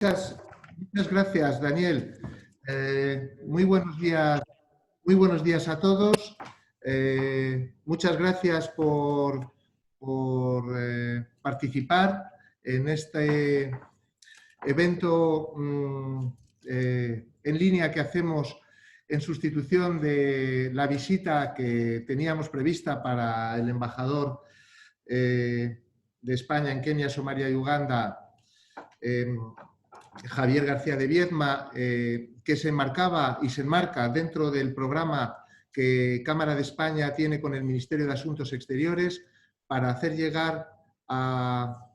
Muchas gracias, Daniel. Muy buenos días a todos. Muchas gracias por participar en este evento en línea que hacemos en sustitución de la visita que teníamos prevista para el embajador de España en Kenia, Somalia y Uganda, Javier García de Viedma, que se enmarcaba y se enmarca dentro del programa que Cámara de España tiene con el Ministerio de Asuntos Exteriores para hacer llegar a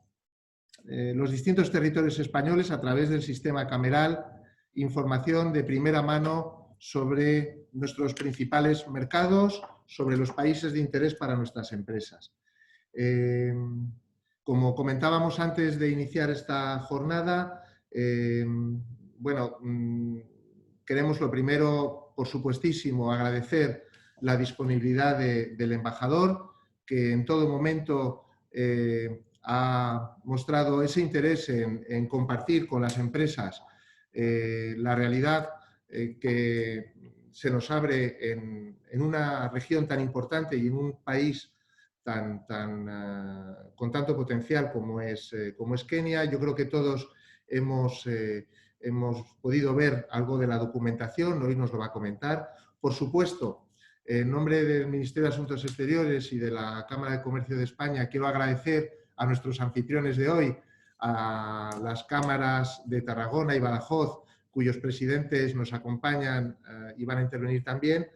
los distintos territorios españoles a través del sistema cameral información de primera mano sobre nuestros principales mercados, sobre los países de interés para nuestras empresas. Como comentábamos antes de iniciar esta jornada, queremos lo primero, por supuestísimo, agradecer la disponibilidad del embajador, que en todo momento ha mostrado ese interés en compartir con las empresas la realidad que se nos abre en una región tan importante y en un país con tanto potencial como es Kenia. Yo creo que todos hemos podido ver algo de la documentación, hoy nos lo va a comentar. Por supuesto, en nombre del Ministerio de Asuntos Exteriores y de la Cámara de Comercio de España, quiero agradecer a nuestros anfitriones de hoy, a las cámaras de Tarragona y Badajoz, cuyos presidentes nos acompañan y van a intervenir también,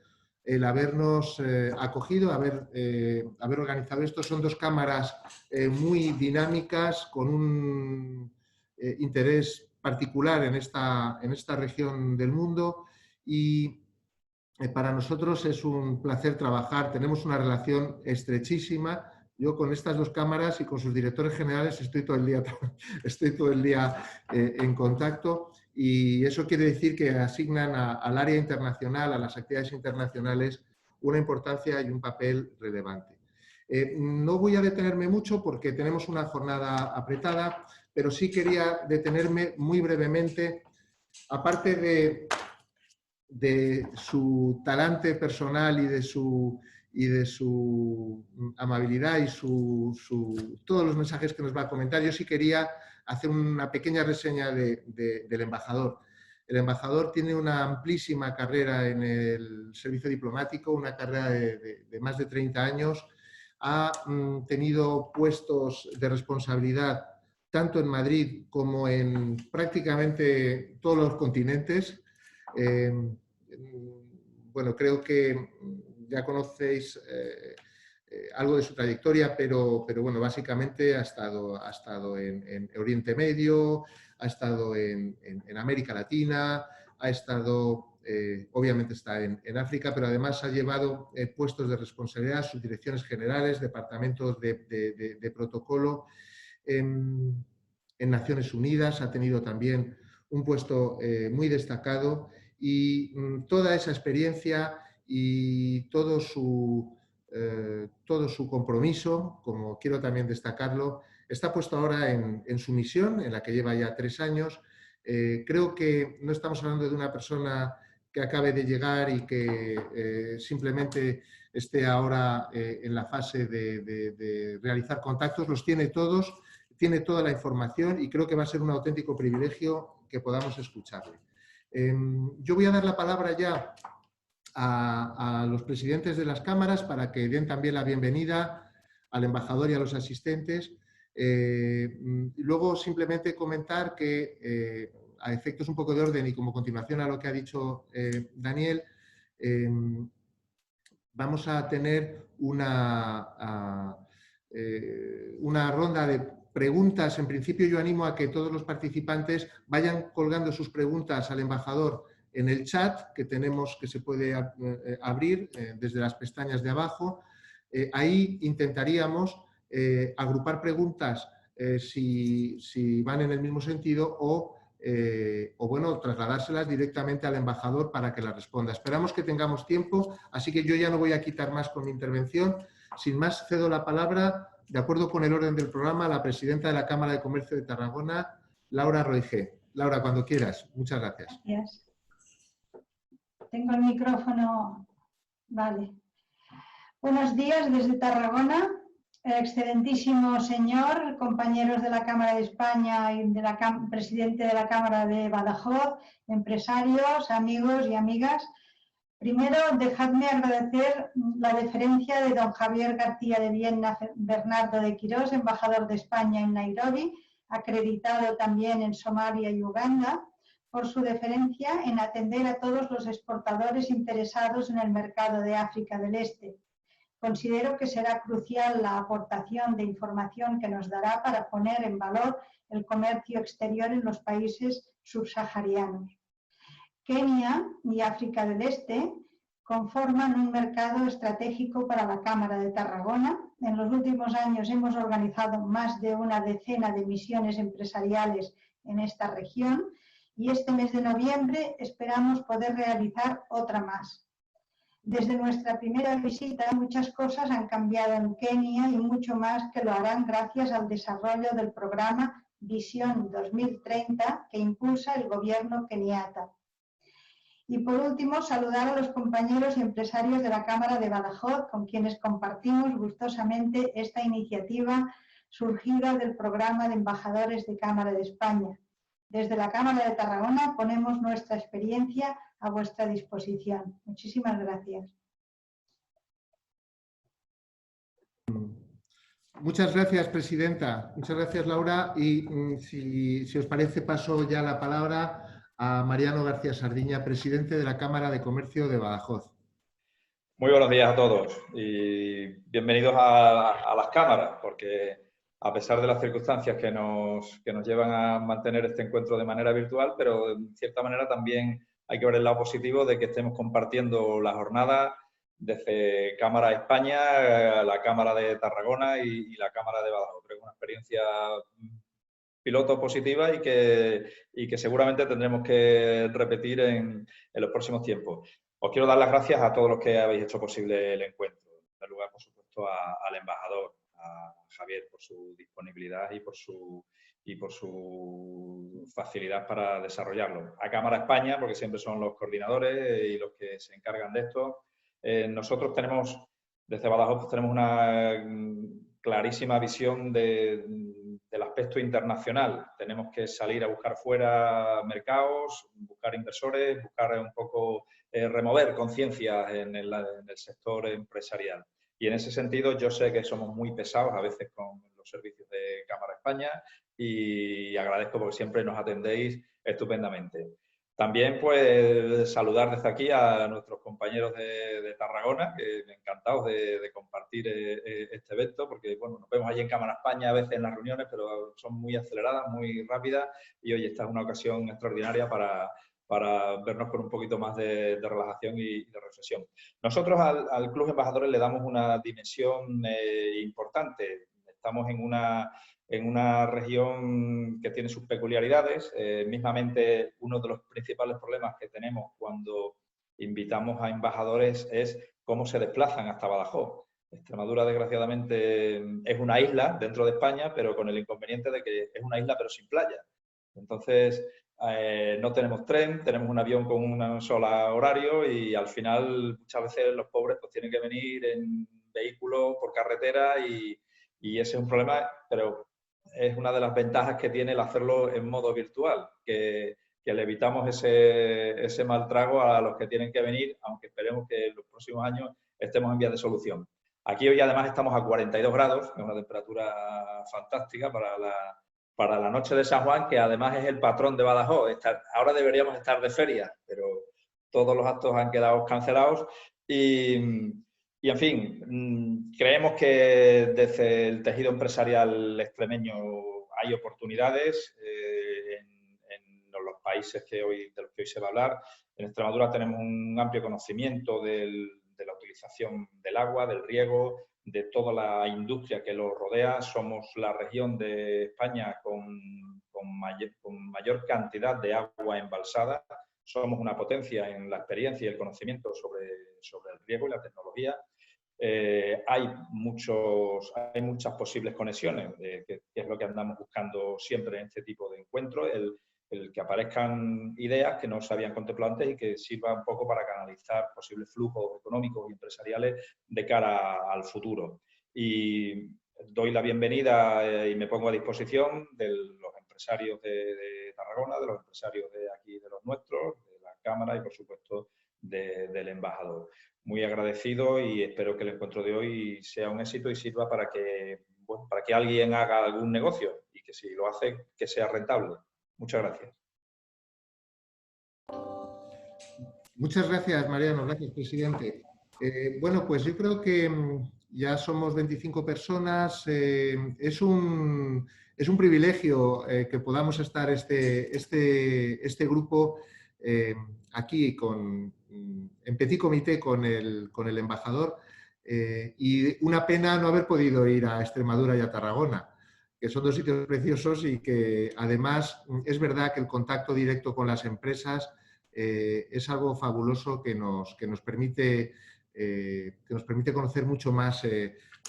el habernos acogido, haber organizado esto. Son dos cámaras muy dinámicas, con un interés particular en esta región del mundo, y para nosotros es un placer trabajar. Tenemos una relación estrechísima. Yo con estas dos cámaras y con sus directores generales estoy todo el día en contacto, y eso quiere decir que asignan al área internacional, a las actividades internacionales, una importancia y un papel relevante. No voy a detenerme mucho porque tenemos una jornada apretada, pero sí quería detenerme muy brevemente, aparte de su talante personal y de su amabilidad y todos los mensajes que nos va a comentar. Yo sí quería hacer una pequeña reseña del embajador. El embajador tiene una amplísima carrera en el servicio diplomático, una carrera de más de 30 años. Ha tenido puestos de responsabilidad tanto en Madrid como en prácticamente todos los continentes. Bueno, creo que ya conocéis algo de su trayectoria, pero bueno, básicamente ha estado en Oriente Medio, ha estado en América Latina, ha estado, obviamente está en África, pero además ha llevado puestos de responsabilidad, subdirecciones generales, departamentos de protocolo en Naciones Unidas. Ha tenido también un puesto muy destacado, y toda esa experiencia y todo su compromiso, como quiero también destacarlo, está puesto ahora en su misión, en la que lleva ya 3 años. Creo que no estamos hablando de una persona que acabe de llegar y que simplemente esté ahora en la fase de realizar contactos. Los tiene todos, tiene toda la información, y creo que va a ser un auténtico privilegio que podamos escucharle. Yo voy a dar la palabra ya a los presidentes de las cámaras para que den también la bienvenida al embajador y a los asistentes. Luego simplemente comentar que, a efectos un poco de orden y como continuación a lo que ha dicho Daniel, vamos a tener una ronda de preguntas. En principio, yo animo a que todos los participantes vayan colgando sus preguntas al embajador en el chat que tenemos, que se puede abrir desde las pestañas de abajo. Ahí intentaríamos agrupar preguntas si van en el mismo sentido, o bueno, trasladárselas directamente al embajador para que las responda. Esperamos que tengamos tiempo, así que yo ya no voy a quitar más con mi intervención. Sin más, cedo la palabra, de acuerdo con el orden del programa, a la presidenta de la Cámara de Comercio de Tarragona, Laura Roigé. Laura, cuando quieras. Muchas gracias. Gracias. Tengo el micrófono. Vale. Buenos días desde Tarragona. Excelentísimo señor, compañeros de la Cámara de España y presidente de la Cámara de Badajoz, empresarios, amigos y amigas. Primero, dejadme agradecer la deferencia de don Javier García de Viena Bernardo de Quirós, embajador de España en Nairobi, acreditado también en Somalia y Uganda, por su deferencia en atender a todos los exportadores interesados en el mercado de África del Este. Considero que será crucial la aportación de información que nos dará para poner en valor el comercio exterior en los países subsaharianos. Kenia y África del Este conforman un mercado estratégico para la Cámara de Tarragona. En los últimos años hemos organizado más de una decena de misiones empresariales en esta región y este mes de noviembre esperamos poder realizar otra más. Desde nuestra primera visita, muchas cosas han cambiado en Kenia y mucho más que lo harán gracias al desarrollo del programa Visión 2030 que impulsa el gobierno keniata. Y por último, saludar a los compañeros y empresarios de la Cámara de Badajoz, con quienes compartimos gustosamente esta iniciativa surgida del programa de embajadores de Cámara de España. Desde la Cámara de Tarragona ponemos nuestra experiencia a vuestra disposición. Muchísimas gracias. Muchas gracias, presidenta. Muchas gracias, Laura. Y si os parece, paso ya la palabra a Mariano García Sardiña, presidente de la Cámara de Comercio de Badajoz. Muy buenos días a todos y bienvenidos a las cámaras, porque a pesar de las circunstancias que nos llevan a mantener este encuentro de manera virtual, pero en cierta manera también hay que ver el lado positivo de que estemos compartiendo la jornada desde Cámara España, la Cámara de Tarragona y la Cámara de Badajoz. Creo que es una experiencia piloto positiva y que seguramente tendremos que repetir en los próximos tiempos. Os quiero dar las gracias a todos los que habéis hecho posible el encuentro. En primer lugar, por supuesto, al embajador, a Javier, por su disponibilidad y por su facilidad para desarrollarlo. A Cámara España, porque siempre son los coordinadores y los que se encargan de esto. Nosotros tenemos, desde Badajoz, tenemos una clarísima visión del aspecto internacional. Tenemos que salir a buscar fuera mercados, buscar inversores, buscar un poco remover conciencia en el sector empresarial. Y en ese sentido yo sé que somos muy pesados a veces con los servicios de Cámara España y agradezco porque siempre nos atendéis estupendamente. También, pues, saludar desde aquí a nuestros compañeros de Tarragona, que encantados de compartir este evento, porque, bueno, nos vemos allí en Cámara España a veces en las reuniones, pero son muy aceleradas, muy rápidas, y hoy esta es una ocasión extraordinaria para vernos con un poquito más de relajación y de reflexión. Nosotros al Club Embajadores le damos una dimensión importante. Estamos en una región que tiene sus peculiaridades. Mismamente, uno de los principales problemas que tenemos cuando invitamos a embajadores es cómo se desplazan hasta Badajoz. Extremadura, desgraciadamente, es una isla dentro de España, pero con el inconveniente de que es una isla pero sin playa. Entonces, no tenemos tren, tenemos un avión con un solo horario y al final muchas veces los pobres pues tienen que venir en vehículos por carretera y ese es un problema, pero es una de las ventajas que tiene el hacerlo en modo virtual, que le evitamos ese mal trago a los que tienen que venir, aunque esperemos que en los próximos años estemos en vías de solución. Aquí hoy además estamos a 42 grados, es una temperatura fantástica para la noche de San Juan, que además es el patrón de Badajoz. Ahora deberíamos estar de feria, pero todos los actos han quedado cancelados y en fin, creemos que desde el tejido empresarial extremeño hay oportunidades en los países de los que hoy se va a hablar. En Extremadura tenemos un amplio conocimiento de la utilización del agua, del riego, de toda la industria que lo rodea. Somos la región de España con mayor cantidad de agua embalsada. Somos una potencia en la experiencia y el conocimiento sobre el riego y la tecnología. Hay muchas posibles conexiones, que es lo que andamos buscando siempre en este tipo de encuentros, el que aparezcan ideas que no se habían contemplado antes y que sirva un poco para canalizar posibles flujos económicos y empresariales de cara al futuro. Y doy la bienvenida y me pongo a disposición de los empresarios de Tarragona, de los empresarios de aquí, de los nuestros, de la Cámara y, por supuesto, del embajador. Muy agradecido y espero que el encuentro de hoy sea un éxito y sirva para que, bueno, para que alguien haga algún negocio y que si lo hace, que sea rentable. Muchas gracias. Muchas gracias, Mariano. Gracias, presidente. Bueno, pues yo creo que ya somos 25 personas. Es un privilegio que podamos estar este grupo aquí en petit comité con el embajador. Y una pena no haber podido ir a Extremadura y a Tarragona, que son dos sitios preciosos y que además es verdad que el contacto directo con las empresas es algo fabuloso que nos permite conocer mucho más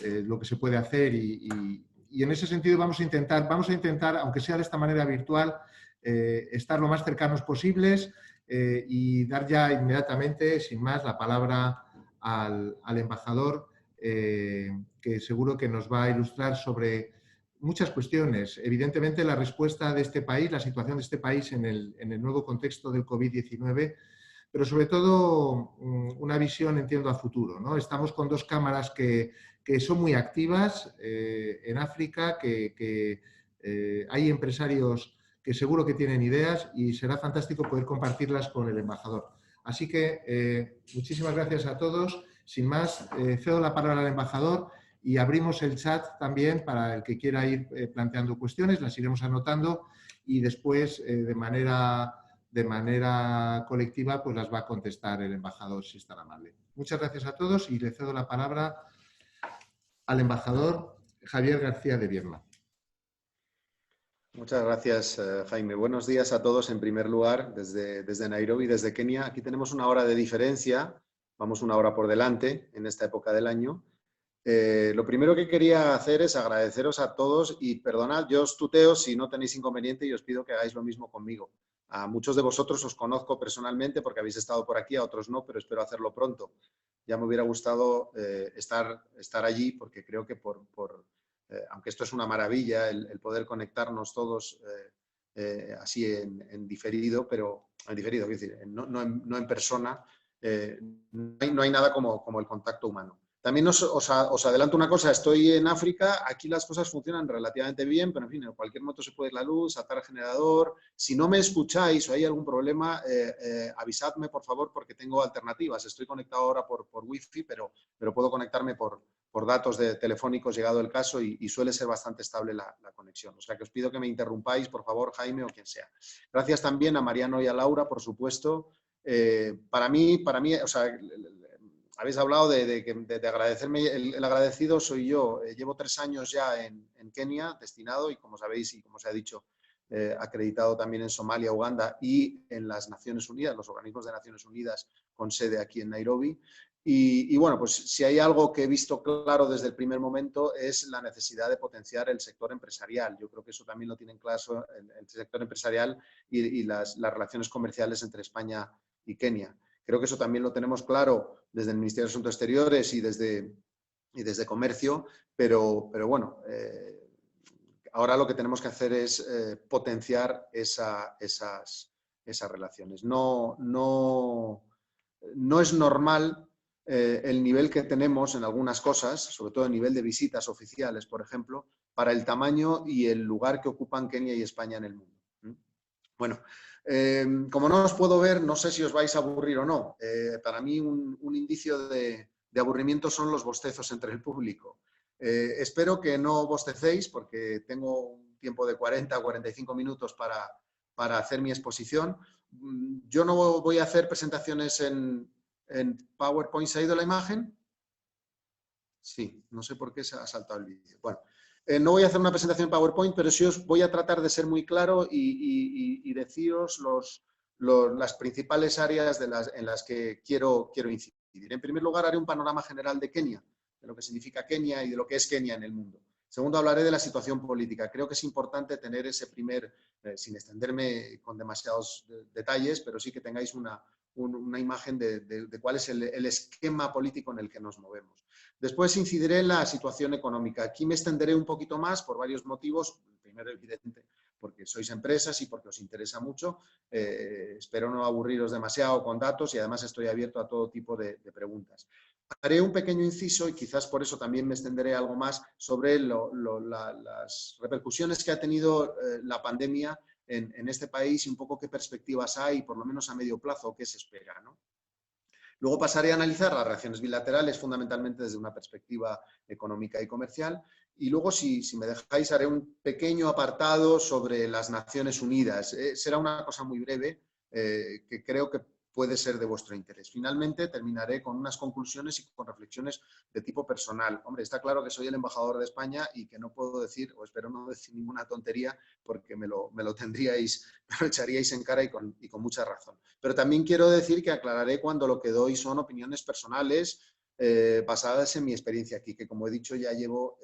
lo que se puede hacer y en ese sentido vamos a intentar, aunque sea de esta manera virtual, estar lo más cercanos posibles y dar ya inmediatamente, sin más, la palabra al embajador, que seguro que nos va a ilustrar sobre muchas cuestiones. Evidentemente, la respuesta de este país, la situación de este país en el nuevo contexto del COVID-19, pero sobre todo una visión, entiendo, a futuro, ¿no? Estamos con dos cámaras que son muy activas en África, que hay empresarios que seguro que tienen ideas y será fantástico poder compartirlas con el embajador. Así que muchísimas gracias a todos. Sin más, cedo la palabra al embajador. Y abrimos el chat también para el que quiera ir planteando cuestiones, las iremos anotando y después de manera colectiva pues las va a contestar el embajador si es tan amable. Muchas gracias a todos y le cedo la palabra al embajador Javier García de Viedma. Muchas gracias, Jaime. Buenos días a todos en primer lugar desde Nairobi, desde Kenia. Aquí tenemos una hora de diferencia, vamos una hora por delante en esta época del año. Lo primero que quería hacer es agradeceros a todos y perdonad, yo os tuteo si no tenéis inconveniente y os pido que hagáis lo mismo conmigo. A muchos de vosotros os conozco personalmente porque habéis estado por aquí, a otros no, pero espero hacerlo pronto. Ya me hubiera gustado estar allí porque creo que aunque esto es una maravilla, el poder conectarnos todos así en diferido, pero en diferido, quiero decir, no en persona, no hay nada como el contacto humano. También os adelanto una cosa, estoy en África, aquí las cosas funcionan relativamente bien, pero en fin, en cualquier momento se puede ir la luz, saltar el generador. Si no me escucháis o hay algún problema, avisadme por favor porque tengo alternativas. Estoy conectado ahora por Wi-Fi, pero puedo conectarme por datos telefónicos llegado el caso y suele ser bastante estable la conexión. O sea que os pido que me interrumpáis, por favor, Jaime o quien sea. Gracias también a Mariano y a Laura, por supuesto. Para mí, o sea, habéis hablado de agradecerme, el agradecido soy yo. Llevo 3 años ya en Kenia, destinado, y como sabéis y como se ha dicho, acreditado también en Somalia, Uganda y en las Naciones Unidas, los organismos de Naciones Unidas con sede aquí en Nairobi. Y bueno, pues si hay algo que he visto claro desde el primer momento es la necesidad de potenciar el sector empresarial. Yo creo que eso también lo tienen claro el sector empresarial y las relaciones comerciales entre España y Kenia. Creo que eso también lo tenemos claro desde el Ministerio de Asuntos Exteriores y desde Comercio, pero bueno, ahora lo que tenemos que hacer es potenciar esas relaciones. No es normal el nivel que tenemos en algunas cosas, sobre todo el nivel de visitas oficiales, por ejemplo, para el tamaño y el lugar que ocupan Kenia y España en el mundo. Bueno, como no os puedo ver, no sé si os vais a aburrir o no. Para mí un indicio de aburrimiento son los bostezos entre el público. Espero que no bostecéis porque tengo un tiempo de 40 o 45 minutos para hacer mi exposición. Yo no voy a hacer presentaciones en PowerPoint. ¿Se ha ido la imagen? Sí, no sé por qué se ha saltado el vídeo. Bueno. No voy a hacer una presentación en PowerPoint, pero sí os voy a tratar de ser muy claro y deciros las principales áreas en las que quiero incidir. En primer lugar, haré un panorama general de Kenia, de lo que significa Kenia y de lo que es Kenia en el mundo. Segundo, hablaré de la situación política. Creo que es importante tener ese primer, sin extenderme con demasiados detalles, pero sí que tengáis una imagen de cuál es el esquema político en el que nos movemos. Después incidiré en la situación económica. Aquí me extenderé un poquito más por varios motivos. El primero, evidente, porque sois empresas y porque os interesa mucho. Espero no aburriros demasiado con datos y además estoy abierto a todo tipo de preguntas. Haré un pequeño inciso y quizás por eso también me extenderé algo más sobre las repercusiones que ha tenido la pandemia en este país y un poco qué perspectivas hay, por lo menos a medio plazo, qué se espera, ¿no? Luego pasaré a analizar las relaciones bilaterales fundamentalmente desde una perspectiva económica y comercial. Y luego, si me dejáis, haré un pequeño apartado sobre las Naciones Unidas. Será una cosa muy breve que creo que puede ser de vuestro interés. Finalmente, terminaré con unas conclusiones y con reflexiones de tipo personal. Hombre, está claro que soy el embajador de España y que no puedo decir, o espero no decir ninguna tontería, porque me lo echaríais en cara y con mucha razón. Pero también quiero decir que aclararé cuando lo que doy son opiniones personales basadas en mi experiencia aquí, que como he dicho ya llevo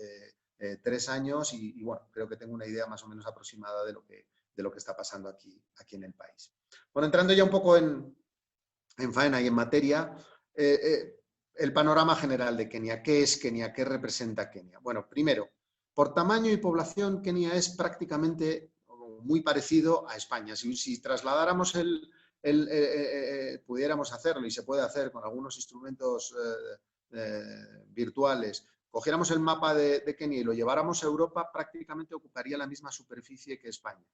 3 años y bueno, creo que tengo una idea más o menos aproximada de lo que está pasando aquí en el país. Bueno, entrando ya un poco en faena y en materia, el panorama general de Kenia. ¿Qué es Kenia? ¿Qué representa Kenia? Bueno, primero, por tamaño y población, Kenia es prácticamente muy parecido a España. Si trasladáramos pudiéramos hacerlo, y se puede hacer con algunos instrumentos virtuales, cogiéramos el mapa de Kenia y lo lleváramos a Europa, prácticamente ocuparía la misma superficie que España.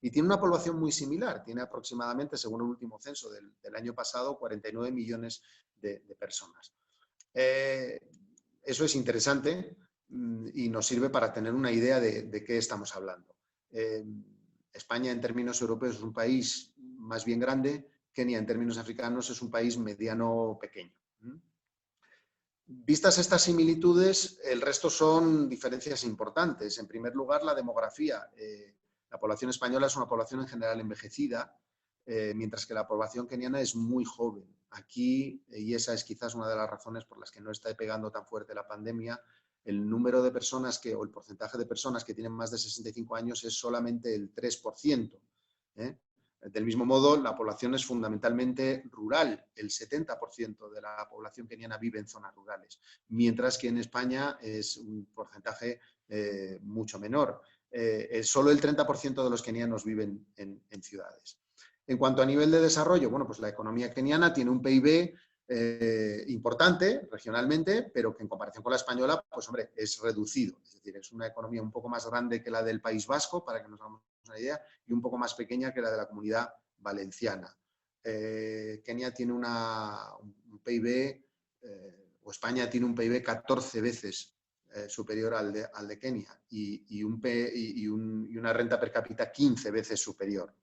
Y tiene una población muy similar, tiene aproximadamente, según el último censo del año pasado, 49 millones de personas. Eso es interesante y nos sirve para tener una idea de qué estamos hablando. España, en términos europeos, es un país más bien grande. Kenia, en términos africanos, es un país mediano pequeño. Vistas estas similitudes, el resto son diferencias importantes. En primer lugar, la demografía. La población española es una población en general envejecida, mientras que la población keniana es muy joven. Aquí, y esa es quizás una de las razones por las que no está pegando tan fuerte la pandemia, el número de personas o el porcentaje de personas que tienen más de 65 años es solamente el 3%. Del mismo modo, la población es fundamentalmente rural. El 70% de la población keniana vive en zonas rurales, mientras que en España es un porcentaje mucho menor. Solo el 30% de los kenianos viven en ciudades. En cuanto a nivel de desarrollo, bueno, pues la economía keniana tiene un PIB importante regionalmente, pero que en comparación con la española, pues hombre, es reducido. Es decir, es una economía un poco más grande que la del País Vasco, para que nos hagamos una idea, y un poco más pequeña que la de la Comunidad Valenciana. Kenia tiene un PIB, o España tiene un PIB 14 veces superior al de Kenia y una renta per cápita 15 veces superior,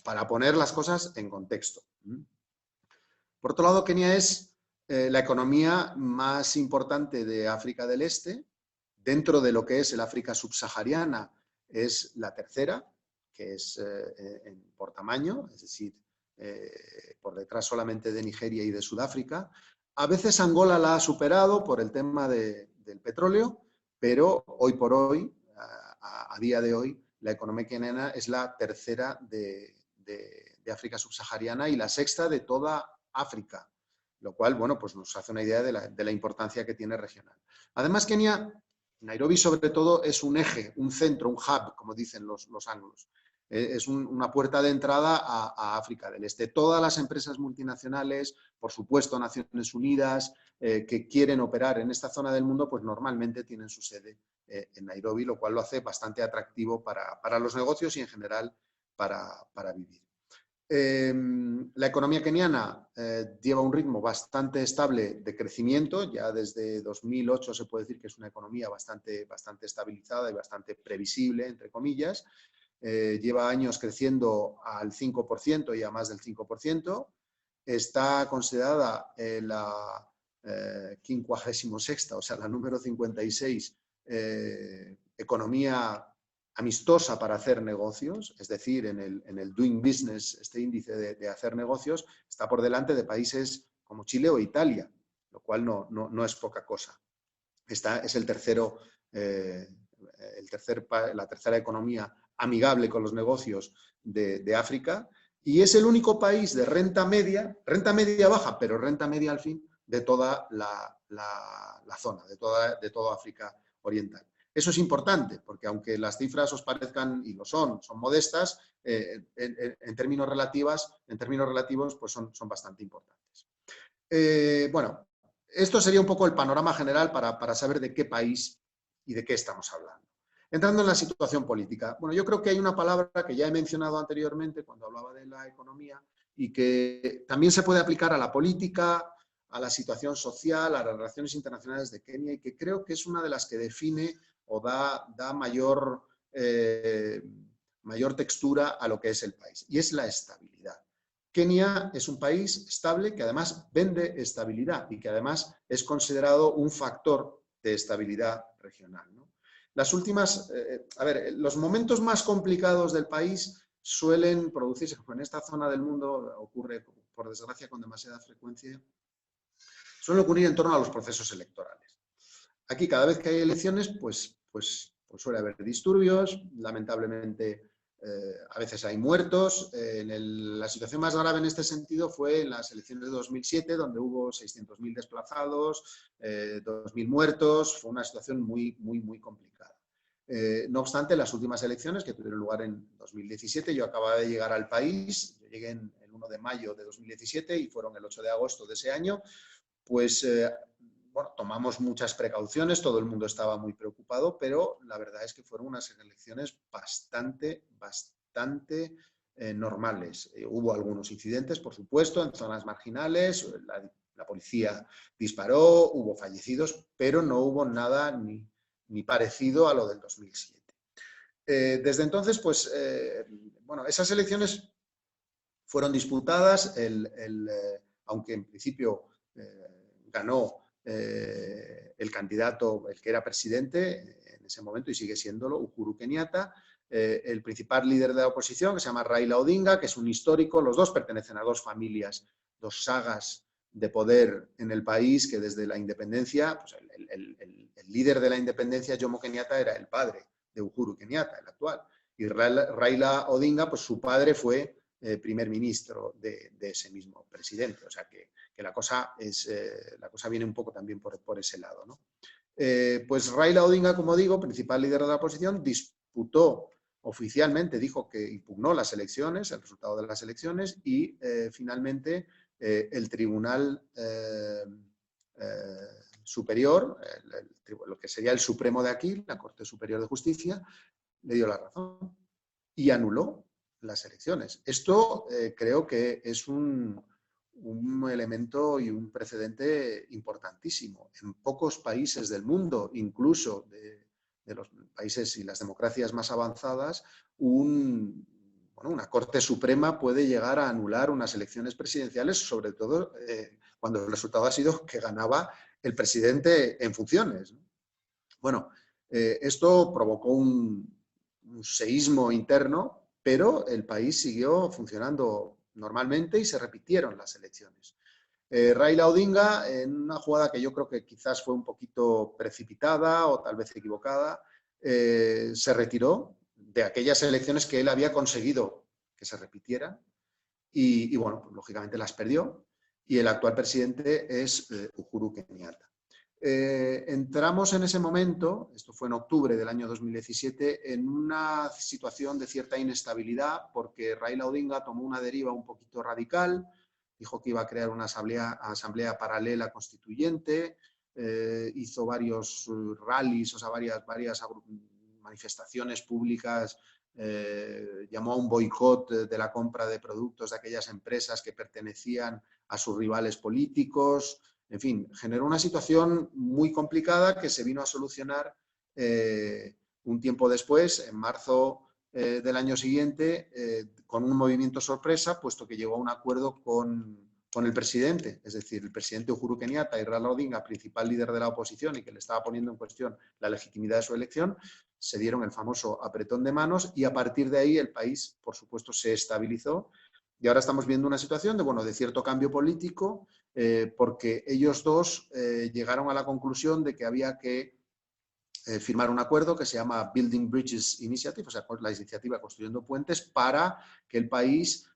para poner las cosas en contexto. Por otro lado, Kenia es la economía más importante de África del Este. Dentro de lo que es el África subsahariana es la tercera, que es por tamaño, es decir, por detrás solamente de Nigeria y de Sudáfrica. A veces Angola la ha superado por el tema del petróleo, pero hoy por hoy, a día de hoy, la economía keniana es la tercera de África subsahariana y la sexta de toda África, lo cual, bueno, pues nos hace una idea de la importancia que tiene regional. Además, Kenia, Nairobi sobre todo, es un eje, un centro, un hub, como dicen los anglos. Es una puerta de entrada a África del Este. Todas las empresas multinacionales, por supuesto Naciones Unidas, que quieren operar en esta zona del mundo, pues normalmente tienen su sede en Nairobi, lo cual lo hace bastante atractivo para los negocios y en general para vivir. La economía keniana lleva un ritmo bastante estable de crecimiento. Ya desde 2008 se puede decir que es una economía bastante estabilizada y bastante previsible, entre comillas. Lleva años creciendo al 5% y a más del 5%. Está considerada la 56ª, o sea, la número 56, economía amistosa para hacer negocios, es decir, en el Doing Business, este índice de hacer negocios, está por delante de países como Chile o Italia, lo cual no es poca cosa. Es el tercero la tercera economía amigable con los negocios de África, y es el único país de renta media baja, pero renta media al fin, de toda la zona, de toda África Oriental. Eso es importante, porque aunque las cifras os parezcan, y lo son modestas, en términos relativos pues son bastante importantes. Bueno, esto sería un poco el panorama general para saber de qué país y de qué estamos hablando. Entrando en la situación política. Bueno, yo creo que hay una palabra que ya he mencionado anteriormente cuando hablaba de la economía y que también se puede aplicar a la política, a la situación social, a las relaciones internacionales de Kenia, y que creo que es una de las que define o da mayor textura a lo que es el país, y es la estabilidad. Kenia es un país estable que además vende estabilidad y que además es considerado un factor de estabilidad regional, ¿no? Las últimas, los momentos más complicados del país suelen producirse, en esta zona del mundo ocurre, por desgracia, con demasiada frecuencia, suelen ocurrir en torno a los procesos electorales. Aquí, cada vez que hay elecciones, pues suele haber disturbios, lamentablemente a veces hay muertos. La situación más grave en este sentido fue en las elecciones de 2007, donde hubo 600.000 desplazados, 2.000 muertos. Fue una situación muy complicada. No obstante, las últimas elecciones que tuvieron lugar en 2017, yo acababa de llegar al país, yo llegué el 1 de mayo de 2017 y fueron el 8 de agosto de ese año, pues bueno, tomamos muchas precauciones, todo el mundo estaba muy preocupado, pero la verdad es que fueron unas elecciones bastante normales. Hubo algunos incidentes, por supuesto, en zonas marginales, la policía disparó, hubo fallecidos, pero no hubo nada ni parecido a lo del 2007. Desde entonces, pues, bueno, esas elecciones fueron disputadas, aunque en principio ganó el candidato, el que era presidente en ese momento y sigue siéndolo, Uhuru Kenyatta, el principal líder de la oposición, que se llama Raila Odinga, que es un histórico. Los dos pertenecen a dos familias, dos sagas de poder en el país, que desde la independencia, pues el líder de la independencia, Jomo Kenyatta, era el padre de Uhuru Kenyatta, el actual. Y Raila Odinga, pues su padre fue primer ministro de ese mismo presidente. O sea que la cosa viene un poco también por ese lado, ¿no? Pues Raila Odinga, como digo, principal líder de la oposición, disputó oficialmente, dijo que impugnó las elecciones, el resultado de las elecciones, y finalmente el Tribunal Superior, lo que sería el Supremo de aquí, la Corte Superior de Justicia, le dio la razón y anuló las elecciones. Esto creo que es un elemento y un precedente importantísimo. En pocos países del mundo, incluso de los países y las democracias más avanzadas, una Corte Suprema puede llegar a anular unas elecciones presidenciales, sobre todo cuando el resultado ha sido que ganaba el presidente en funciones. Bueno, esto provocó un seísmo interno, pero el país siguió funcionando normalmente y se repitieron las elecciones. Raila Odinga, en una jugada que yo creo que quizás fue un poquito precipitada o tal vez equivocada, se retiró de aquellas elecciones que él había conseguido que se repitieran y bueno, pues, lógicamente las perdió, y el actual presidente es Uhuru Kenyatta. Entramos en ese momento, esto fue en octubre del año 2017, en una situación de cierta inestabilidad, porque Raila Odinga tomó una deriva un poquito radical, dijo que iba a crear una asamblea paralela constituyente, hizo varios rallies, o sea, varias manifestaciones públicas, llamó a un boicot de la compra de productos de aquellas empresas que pertenecían a sus rivales políticos. En fin, generó una situación muy complicada que se vino a solucionar un tiempo después, en marzo del año siguiente, con un movimiento sorpresa, puesto que llegó a un acuerdo con el presidente, es decir, el presidente Uhuru Kenyatta y Raila Odinga, principal líder de la oposición y que le estaba poniendo en cuestión la legitimidad de su elección, se dieron el famoso apretón de manos y a partir de ahí el país, por supuesto, se estabilizó. Y ahora estamos viendo una situación de cierto cambio político, porque ellos dos llegaron a la conclusión de que había que firmar un acuerdo que se llama Building Bridges Initiative, o sea, la iniciativa Construyendo Puentes, para que el país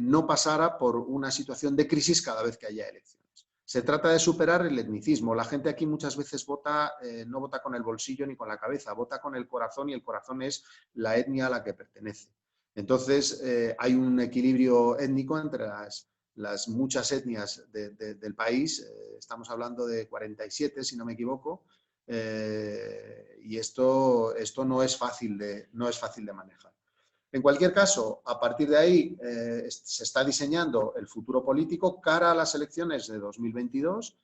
no pasara por una situación de crisis cada vez que haya elecciones. Se trata de superar el etnicismo. La gente aquí muchas veces vota, no vota con el bolsillo ni con la cabeza, vota con el corazón, y el corazón es la etnia a la que pertenece. Entonces, hay un equilibrio étnico entre las muchas etnias del país. Estamos hablando de 47, si no me equivoco, y esto no es fácil de manejar. En cualquier caso, a partir de ahí se está diseñando el futuro político cara a las elecciones de 2022.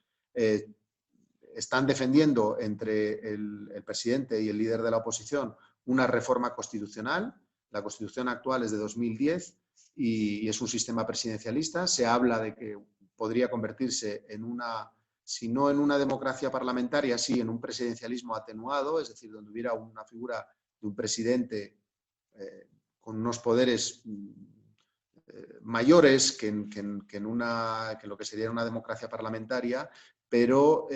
Están defendiendo entre el presidente y el líder de la oposición una reforma constitucional. La Constitución actual es de 2010 y es un sistema presidencialista. Se habla de que podría convertirse en si no en una democracia parlamentaria, sí en un presidencialismo atenuado, es decir, donde hubiera una figura de un presidente con unos poderes mayores que lo que sería una democracia parlamentaria, pero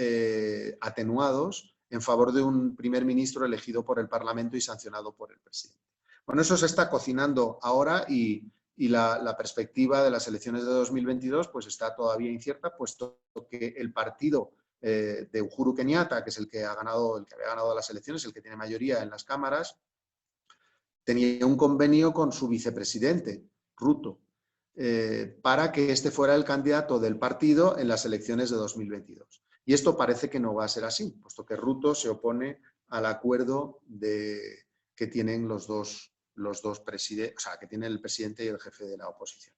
atenuados en favor de un primer ministro elegido por el Parlamento y sancionado por el presidente. Bueno, eso se está cocinando ahora y la perspectiva de las elecciones de 2022 pues está todavía incierta, puesto que el partido de Uhuru Kenyatta, que es el que había ganado las elecciones, el que tiene mayoría en las cámaras, tenía un convenio con su vicepresidente, Ruto, para que este fuera el candidato del partido en las elecciones de 2022. Y esto parece que no va a ser así, puesto que Ruto se opone al acuerdo que tienen los dos presidentes, o sea, que tiene el presidente y el jefe de la oposición.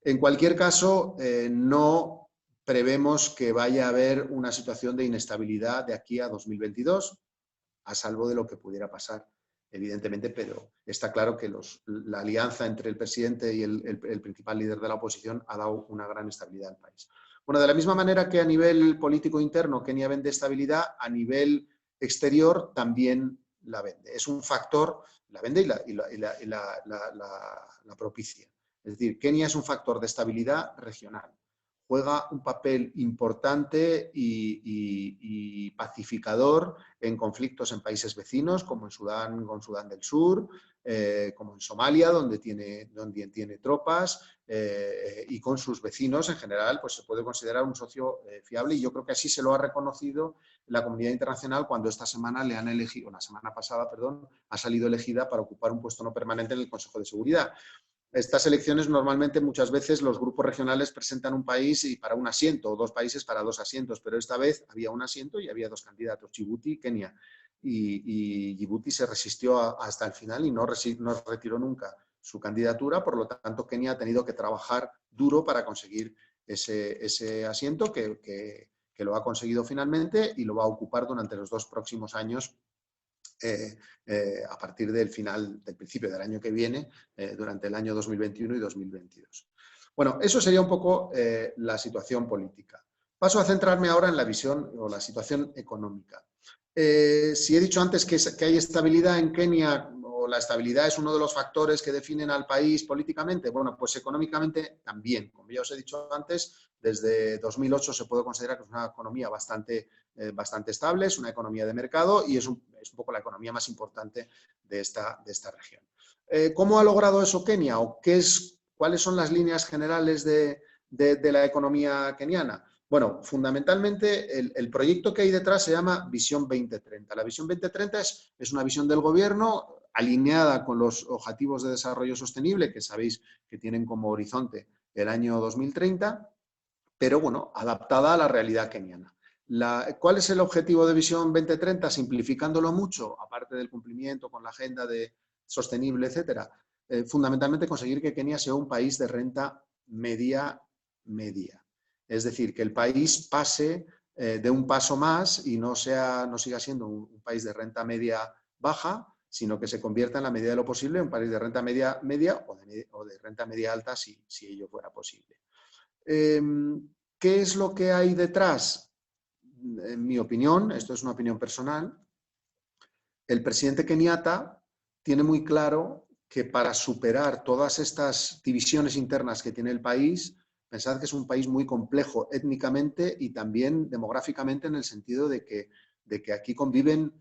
En cualquier caso, no prevemos que vaya a haber una situación de inestabilidad de aquí a 2022, a salvo de lo que pudiera pasar, evidentemente, pero está claro que la alianza entre el presidente y el principal líder de la oposición ha dado una gran estabilidad al país. Bueno, de la misma manera que a nivel político interno Kenia vende estabilidad, a nivel exterior también la vende. Es un factor, la vende y la propicia. Es decir, Kenia es un factor de estabilidad regional. Juega un papel importante y pacificador en conflictos en países vecinos, como en Sudán, con Sudán del Sur, como en Somalia, donde tiene tropas, y con sus vecinos en general, pues se puede considerar un socio fiable, y yo creo que así se lo ha reconocido la comunidad internacional cuando esta semana le han elegido, la semana pasada, perdón, ha salido elegida para ocupar un puesto no permanente en el Consejo de Seguridad. Estas elecciones normalmente muchas veces los grupos regionales presentan un país y para un asiento, o dos países para dos asientos, pero esta vez había un asiento y había dos candidatos, Djibouti y Kenia. Y Djibouti se resistió hasta el final y no retiró nunca su candidatura, por lo tanto Kenia ha tenido que trabajar duro para conseguir ese asiento que lo ha conseguido finalmente y lo va a ocupar durante los 2 próximos años. A partir del principio del año que viene, durante el año 2021 y 2022. Bueno, eso sería un poco la situación política. Paso a centrarme ahora en la visión o la situación económica. Si he dicho antes que hay estabilidad en Kenia, o la estabilidad es uno de los factores que definen al país políticamente, bueno, pues económicamente también. Como ya os he dicho antes, desde 2008 se puede considerar que es una economía bastante estable, es una economía de mercado y es un poco la economía más importante de esta región. ¿Cómo ha logrado eso Kenia? ¿O cuáles son las líneas generales de la economía keniana? Bueno, fundamentalmente el proyecto que hay detrás se llama Visión 2030. La Visión 2030 es una visión del gobierno alineada con los Objetivos de Desarrollo Sostenible, que sabéis que tienen como horizonte el año 2030, pero bueno, adaptada a la realidad keniana. ¿Cuál es el objetivo de Visión 2030? Simplificándolo mucho, aparte del cumplimiento con la agenda de sostenible, etcétera, fundamentalmente conseguir que Kenia sea un país de renta media. Es decir, que el país pase de un paso más y no siga siendo un país de renta media baja, sino que se convierta en la medida de lo posible en un país de renta media o de renta media alta, si ello fuera posible. ¿Qué es lo que hay detrás? En mi opinión, esto es una opinión personal, el presidente Kenyatta tiene muy claro que para superar todas estas divisiones internas que tiene el país, pensad que es un país muy complejo étnicamente y también demográficamente, en el sentido de que aquí conviven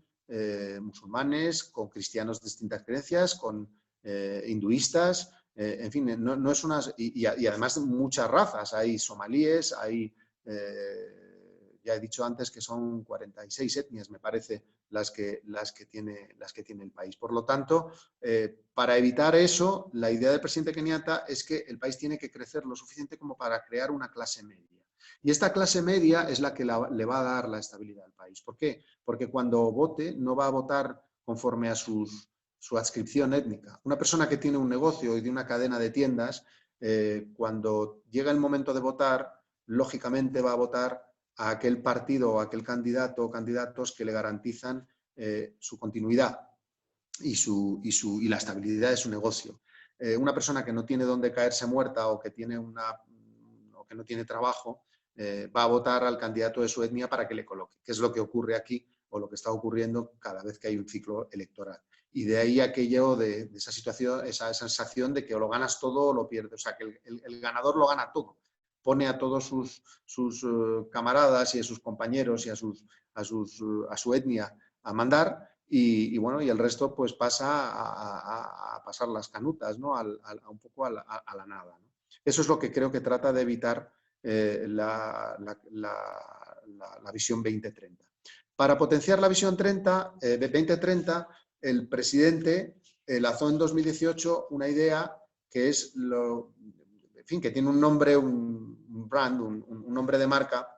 musulmanes, con cristianos de distintas creencias, con hinduistas, en fin, no es una... Y además muchas razas, hay somalíes, hay... ya he dicho antes que son 46 etnias, me parece, las que tiene el país. Por lo tanto, para evitar eso, la idea del presidente Kenyatta es que el país tiene que crecer lo suficiente como para crear una clase media. Y esta clase media es la que le va a dar la estabilidad al país. ¿Por qué? Porque cuando vote no va a votar conforme a su adscripción étnica. Una persona que tiene un negocio y de una cadena de tiendas, cuando llega el momento de votar, lógicamente va a votar a aquel partido o a aquel candidato o candidatos que le garantizan su continuidad y la estabilidad de su negocio. Una persona que no tiene dónde caerse muerta o que no tiene trabajo, va a votar al candidato de su etnia para que le coloque, que es lo que ocurre aquí o lo que está ocurriendo cada vez que hay un ciclo electoral. Y de ahí aquello de esa situación, esa sensación de que o lo ganas todo o lo pierdes. O sea, que el ganador lo gana todo. Pone a todos sus camaradas y a sus compañeros y a su etnia a mandar y bueno, y el resto pues pasa a pasar las canutas, ¿no? Un poco a la nada, ¿no? Eso es lo que creo que trata de evitar la visión 2030. Para potenciar la visión 2030, el presidente lanzó en 2018 una idea que es que tiene un nombre, un brand, un nombre de marca,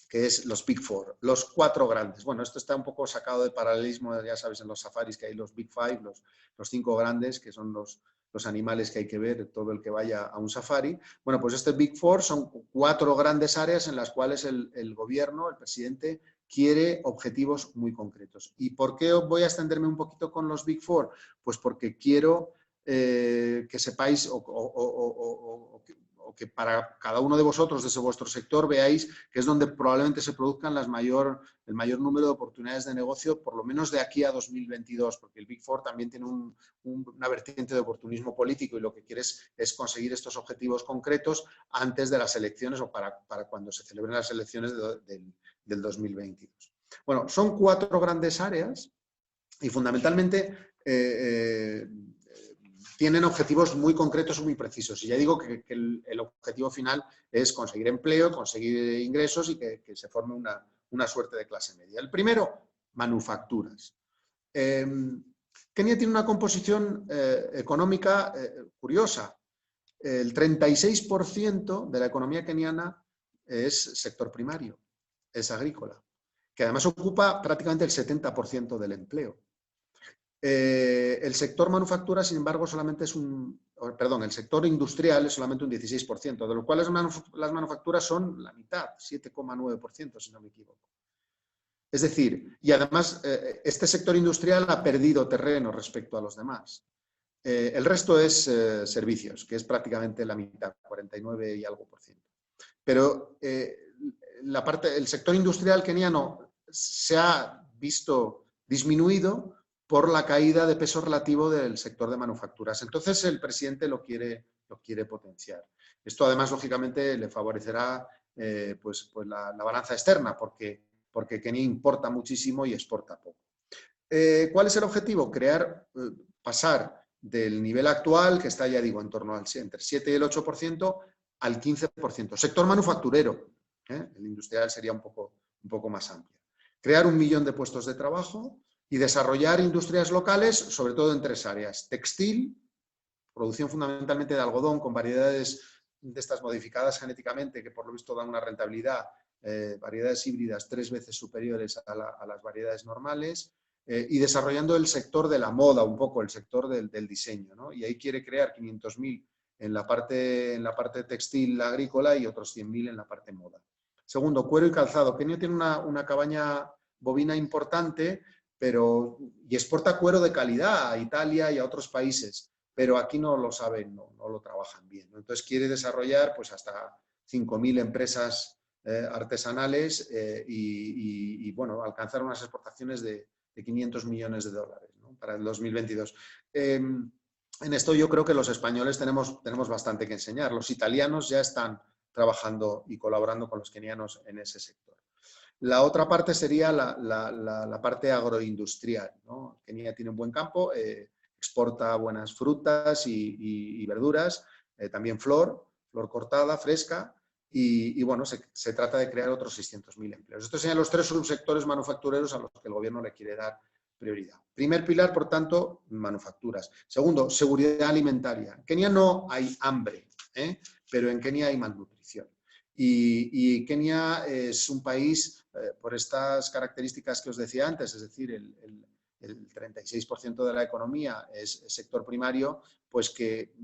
que es los Big Four, los 4 grandes. Bueno, esto está un poco sacado de paralelismo, ya sabes, en los safaris que hay los Big Five, los 5 grandes, que son los animales que hay que ver, todo el que vaya a un safari. Bueno, pues este Big Four son 4 grandes áreas en las cuales el gobierno, el presidente, quiere objetivos muy concretos. ¿Y por qué voy a extenderme un poquito con los Big Four? Pues porque quiero que sepáis o que para cada uno de vosotros, desde vuestro sector, veáis que es donde probablemente se produzcan el mayor número de oportunidades de negocio, por lo menos de aquí a 2022, porque el Big Four también tiene una vertiente de oportunismo político y lo que quiere es conseguir estos objetivos concretos antes de las elecciones o para cuando se celebren las elecciones del 2022. Bueno, son 4 grandes áreas y fundamentalmente tienen objetivos muy concretos y muy precisos. Y ya digo que el objetivo final es conseguir empleo, conseguir ingresos y que se forme una suerte de clase media. El primero, manufacturas. Kenia tiene una composición económica curiosa. El 36% de la economía keniana es sector primario, es agrícola, que además ocupa prácticamente el 70% del empleo. El sector manufactura, sin embargo, solamente es el sector industrial es solamente un 16%, de lo cual las manufacturas son la mitad, 7,9%, si no me equivoco. Es decir, y además este sector industrial ha perdido terreno respecto a los demás. El resto es servicios, que es prácticamente la mitad, 49 y algo %. Pero el sector industrial keniano se ha visto disminuido por la caída de peso relativo del sector de manufacturas. Entonces, el presidente lo quiere potenciar. Esto, además, lógicamente, le favorecerá pues la balanza externa, porque Kenia importa muchísimo y exporta poco. ¿Cuál es el objetivo? Pasar del nivel actual, que está, ya digo, en torno al entre 7 y el 8%, al 15%. Sector manufacturero, el industrial sería un poco más amplio. Crear 1 millón de puestos de trabajo y desarrollar industrias locales, sobre todo en 3 áreas. Textil, producción fundamentalmente de algodón con variedades de estas modificadas genéticamente que por lo visto dan una rentabilidad, variedades híbridas 3 veces superiores a las variedades normales, y desarrollando el sector de la moda, un poco el sector del diseño, ¿no? Y ahí quiere crear 500.000 en la parte textil agrícola y otros 100.000 en la parte moda. Segundo, cuero y calzado. Kenia tiene una cabaña bovina importante, y exporta cuero de calidad a Italia y a otros países, pero aquí no lo saben, no lo trabajan bien, ¿no? Entonces quiere desarrollar pues hasta 5.000 empresas artesanales y bueno, alcanzar unas exportaciones de 500 millones de dólares, ¿no? Para el 2022. En esto yo creo que los españoles tenemos bastante que enseñar. Los italianos ya están trabajando y colaborando con los kenianos en ese sector. La otra parte sería la parte agroindustrial, ¿no? Kenia tiene un buen campo, exporta buenas frutas y verduras, también flor cortada, fresca, y bueno, se trata de crear otros 600.000 empleos. Estos serían los 3 subsectores manufactureros a los que el gobierno le quiere dar prioridad. Primer pilar, por tanto, manufacturas. Segundo, seguridad alimentaria. En Kenia no hay hambre, pero en Kenia hay malnutrición. Y Kenia es un país, por estas características que os decía antes, es decir, el 36% de la economía es sector primario, pues que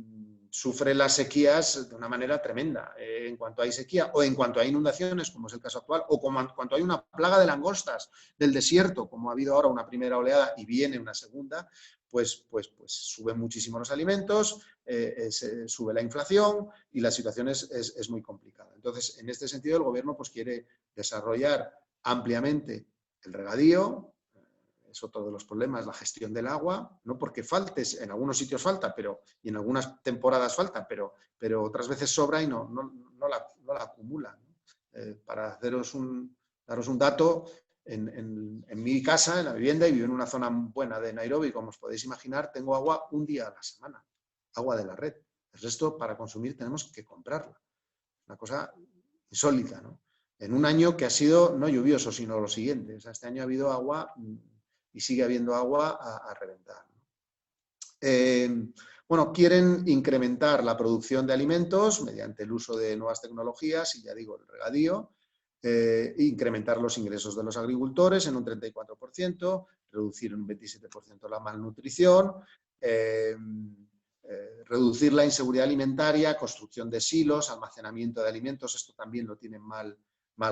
sufre las sequías de una manera tremenda. En cuanto hay sequía o en cuanto hay inundaciones, como es el caso actual, o en cuanto hay una plaga de langostas del desierto, como ha habido ahora una primera oleada y viene una segunda, pues suben muchísimo los alimentos, sube la inflación y la situación es muy complicada. Entonces, en este sentido, el gobierno pues quiere desarrollar ampliamente el regadío. Es otro de los problemas, la gestión del agua, no porque falte, en algunos sitios falta, y en algunas temporadas falta, pero otras veces sobra y no la acumula. Para daros un dato, en mi casa, en la vivienda, y vivo en una zona buena de Nairobi, como os podéis imaginar, tengo agua un día a la semana, agua de la red. El resto, para consumir, tenemos que comprarla. Una cosa insólita, ¿no? En un año que ha sido no lluvioso, sino lo siguiente. O sea, este año ha habido agua y sigue habiendo agua a reventar. Bueno, quieren incrementar la producción de alimentos mediante el uso de nuevas tecnologías y, ya digo, el regadío, incrementar los ingresos de los agricultores en un 34%, reducir en un 27% la malnutrición, reducir la inseguridad alimentaria, construcción de silos, almacenamiento de alimentos, esto también lo tienen mal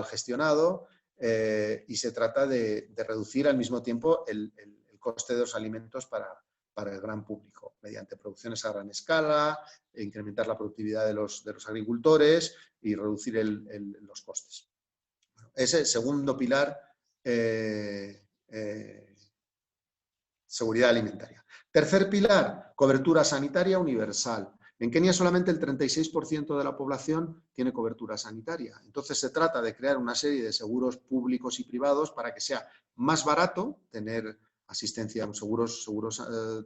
gestionado, y se trata de reducir al mismo tiempo el coste de los alimentos para el gran público, mediante producciones a gran escala, incrementar la productividad de los agricultores y reducir los costes. Ese segundo pilar, seguridad alimentaria. Tercer pilar, cobertura sanitaria universal. En Kenia solamente el 36% de la población tiene cobertura sanitaria. Entonces se trata de crear una serie de seguros públicos y privados para que sea más barato tener asistencia, seguros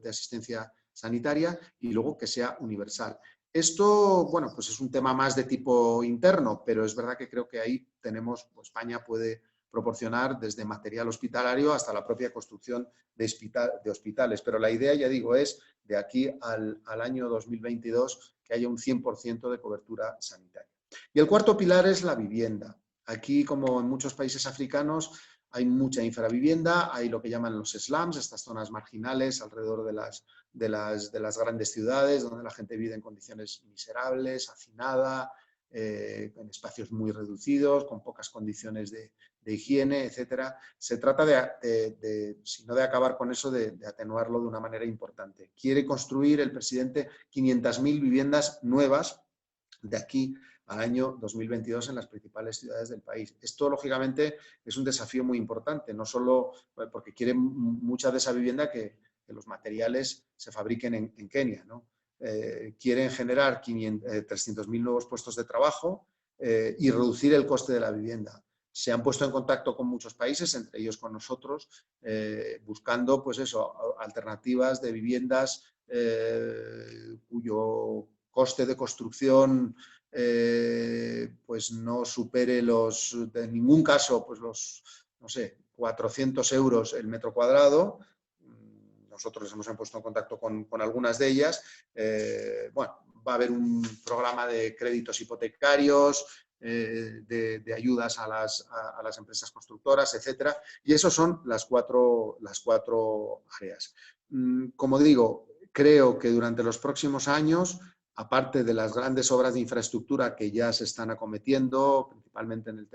de asistencia sanitaria, y luego que sea universal. Esto, bueno, pues es un tema más de tipo interno, pero es verdad que creo que ahí tenemos, pues España puede proporcionar desde material hospitalario hasta la propia construcción de hospitales. Pero la idea, ya digo, es de aquí al año 2022 que haya un 100% de cobertura sanitaria. Y el cuarto pilar es la vivienda. Aquí, como en muchos países africanos, hay mucha infravivienda, hay lo que llaman los slums, estas zonas marginales alrededor de las grandes ciudades, donde la gente vive en condiciones miserables, hacinada, en espacios muy reducidos, con pocas condiciones de higiene, etcétera. Se trata si no de acabar con eso, de atenuarlo de una manera importante. Quiere construir el presidente 500.000 viviendas nuevas de aquí al año 2022 en las principales ciudades del país. Esto, lógicamente, es un desafío muy importante, no solo porque quiere mucha de esa vivienda que los materiales se fabriquen en Kenia, ¿no? Quieren generar 300.000 nuevos puestos de trabajo y reducir el coste de la vivienda. Se han puesto en contacto con muchos países, entre ellos con nosotros, buscando, pues eso, alternativas de viviendas cuyo coste de construcción pues no supere en ningún caso, pues no sé, 400 euros el metro cuadrado. Nosotros nos hemos puesto en contacto con algunas de ellas. Bueno, va a haber un programa de créditos hipotecarios, de ayudas a las empresas constructoras, etcétera. Y esas son las cuatro áreas. Como digo, creo que durante los próximos años, aparte de las grandes obras de infraestructura que ya se están acometiendo, principalmente en el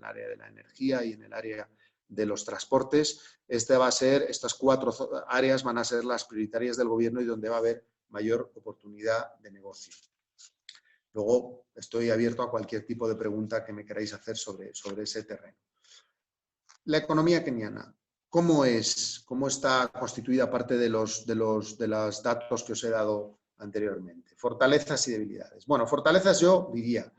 área de la energía y en el área de los transportes, estas 4 áreas van a ser las prioritarias del gobierno y donde va a haber mayor oportunidad de negocio. Luego estoy abierto a cualquier tipo de pregunta que me queráis hacer sobre ese terreno. La economía keniana, ¿cómo es? ¿Cómo está constituida, aparte de los datos que os he dado anteriormente? Fortalezas y debilidades. Bueno, fortalezas yo diría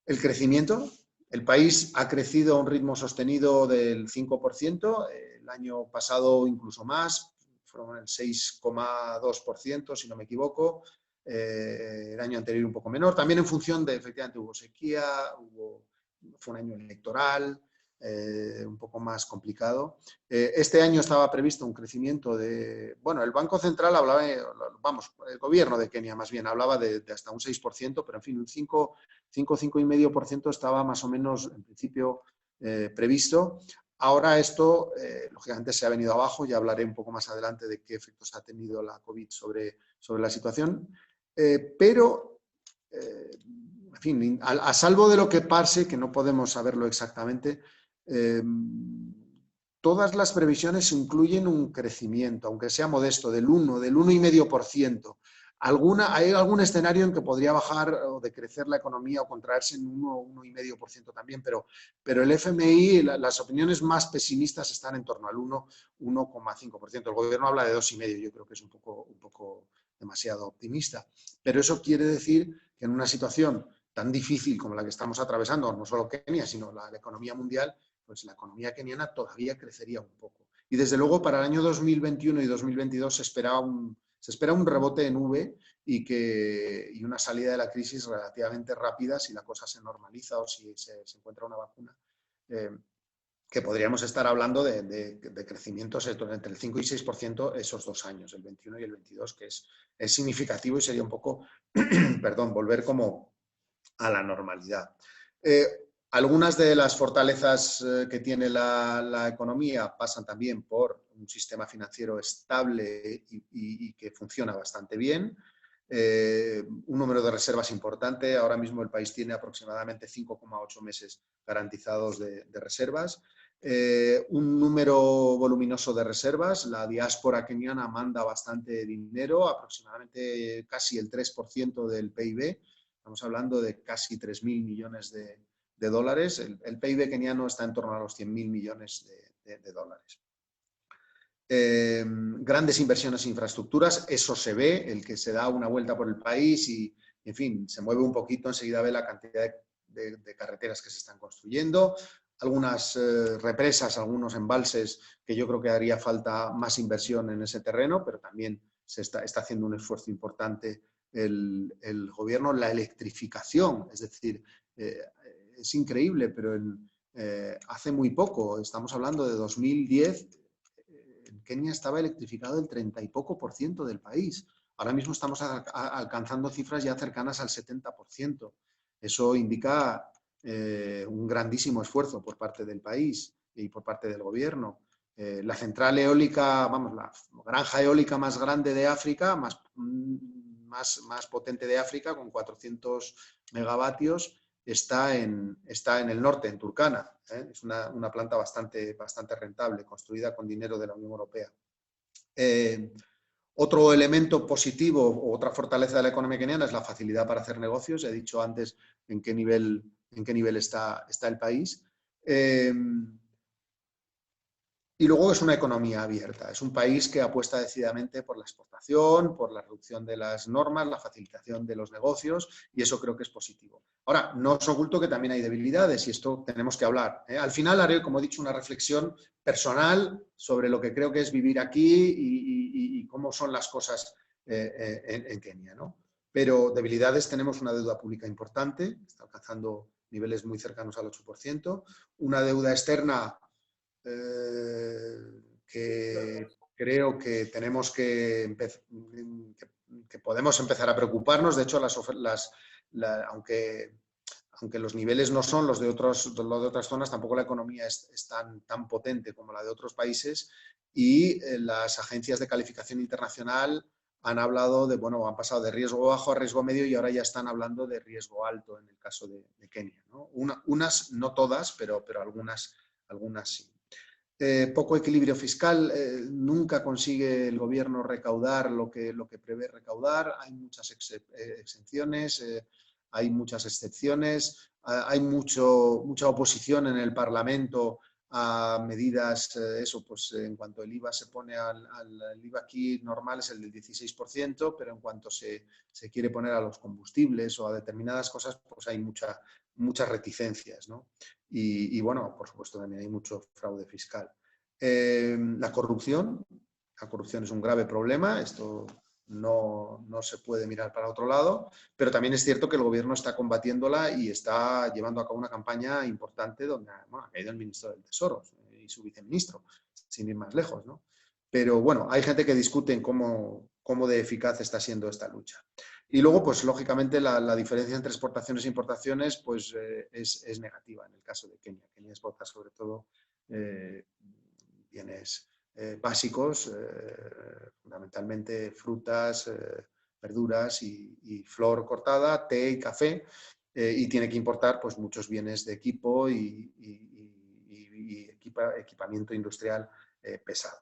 el crecimiento. El país ha crecido a un ritmo sostenido del 5%, el año pasado incluso más, fueron el 6,2%, si no me equivoco, el año anterior un poco menor, también en función de, efectivamente, hubo sequía, fue un año electoral, un poco más complicado. Este año estaba previsto un crecimiento de... Bueno, el Banco Central hablaba, vamos, el gobierno de Kenia más bien, hablaba de hasta un 6%, pero en fin, un 5,5% estaba más o menos, en principio, previsto. Ahora esto, lógicamente, se ha venido abajo, ya hablaré un poco más adelante de qué efectos ha tenido la COVID sobre la situación, pero... en fin, a salvo de lo que pase, que no podemos saberlo exactamente, todas las previsiones incluyen un crecimiento, aunque sea modesto, del 1,5%. Hay algún escenario en que podría bajar o decrecer la economía o contraerse en 1,5% también, pero el FMI, las opiniones más pesimistas están en torno al 1,5%. El gobierno habla de 2,5%, yo creo que es un poco demasiado optimista. Pero eso quiere decir que en una situación tan difícil como la que estamos atravesando, no solo Kenia, sino la economía mundial, pues la economía keniana todavía crecería un poco. Y desde luego para el año 2021 y 2022 se espera un rebote en V y una salida de la crisis relativamente rápida si la cosa se normaliza o si se encuentra una vacuna. Que podríamos estar hablando de crecimientos entre el 5 y 6% esos 2 años, el 21 y el 22, que es significativo y sería un poco, perdón, volver como a la normalidad. Algunas de las fortalezas que tiene la economía pasan también por un sistema financiero estable y que funciona bastante bien. Un número de reservas importante. Ahora mismo el país tiene aproximadamente 5,8 meses garantizados de reservas. Un número voluminoso de reservas. La diáspora keniana manda bastante dinero, aproximadamente casi el 3% del PIB. Estamos hablando de casi 3.000 millones de dólares. El PIB keniano está en torno a los 100.000 millones de dólares. Grandes inversiones en infraestructuras, eso se ve, el que se da una vuelta por el país y, en fin, se mueve un poquito, enseguida ve la cantidad de carreteras que se están construyendo, algunas represas, algunos embalses que yo creo que haría falta más inversión en ese terreno, pero también se está haciendo un esfuerzo importante el gobierno. La electrificación, es decir, es increíble, pero hace muy poco, estamos hablando de 2010, en Kenia estaba electrificado el 30 y poco % del país. Ahora mismo estamos alcanzando cifras ya cercanas al 70%. Eso indica un grandísimo esfuerzo por parte del país y por parte del gobierno. La central eólica, vamos, la granja eólica más grande de África, más potente de África, con 400 megavatios, está en el norte, en Turkana. Es una planta bastante rentable, construida con dinero de la Unión Europea. Otro elemento positivo o otra fortaleza de la economía keniana es la facilidad para hacer negocios. He dicho antes en qué nivel está el país. Y luego es una economía abierta. Es un país que apuesta decididamente por la exportación, por la reducción de las normas, la facilitación de los negocios, y eso creo que es positivo. Ahora, no os oculto que también hay debilidades y esto tenemos que hablar. Al final haré, como he dicho, una reflexión personal sobre lo que creo que es vivir aquí y cómo son las cosas en Kenia, ¿no? Pero debilidades, tenemos una deuda pública importante, está alcanzando niveles muy cercanos al 8%, una deuda externa que creo que tenemos que podemos empezar a preocuparnos. De hecho, aunque los niveles no son los de otras zonas, tampoco la economía es tan potente como la de otros países y las agencias de calificación internacional han hablado han pasado de riesgo bajo a riesgo medio y ahora ya están hablando de riesgo alto en el caso de Kenia, ¿no? Unas, no todas, pero algunas sí. Poco equilibrio fiscal, nunca consigue el gobierno recaudar lo que prevé recaudar, hay muchas exenciones, hay muchas excepciones, hay mucha oposición en el Parlamento a medidas, en cuanto el IVA se pone el IVA aquí normal es el del 16%, pero en cuanto se quiere poner a los combustibles o a determinadas cosas, pues hay mucha muchas reticencias, ¿no? Y bueno, por supuesto también hay mucho fraude fiscal. La corrupción es un grave problema, esto no se puede mirar para otro lado, pero también es cierto que el gobierno está combatiéndola y está llevando a cabo una campaña importante donde ha caído el ministro del Tesoro y su viceministro, sin ir más lejos, ¿no? Pero bueno, hay gente que discute en cómo de eficaz está siendo esta lucha. Y luego, pues lógicamente, la diferencia entre exportaciones e importaciones pues, es negativa en el caso de Kenia. Kenia exporta sobre todo bienes básicos, fundamentalmente frutas, verduras y flor cortada, té y café, y tiene que importar pues, muchos bienes de equipo y equipamiento industrial pesado.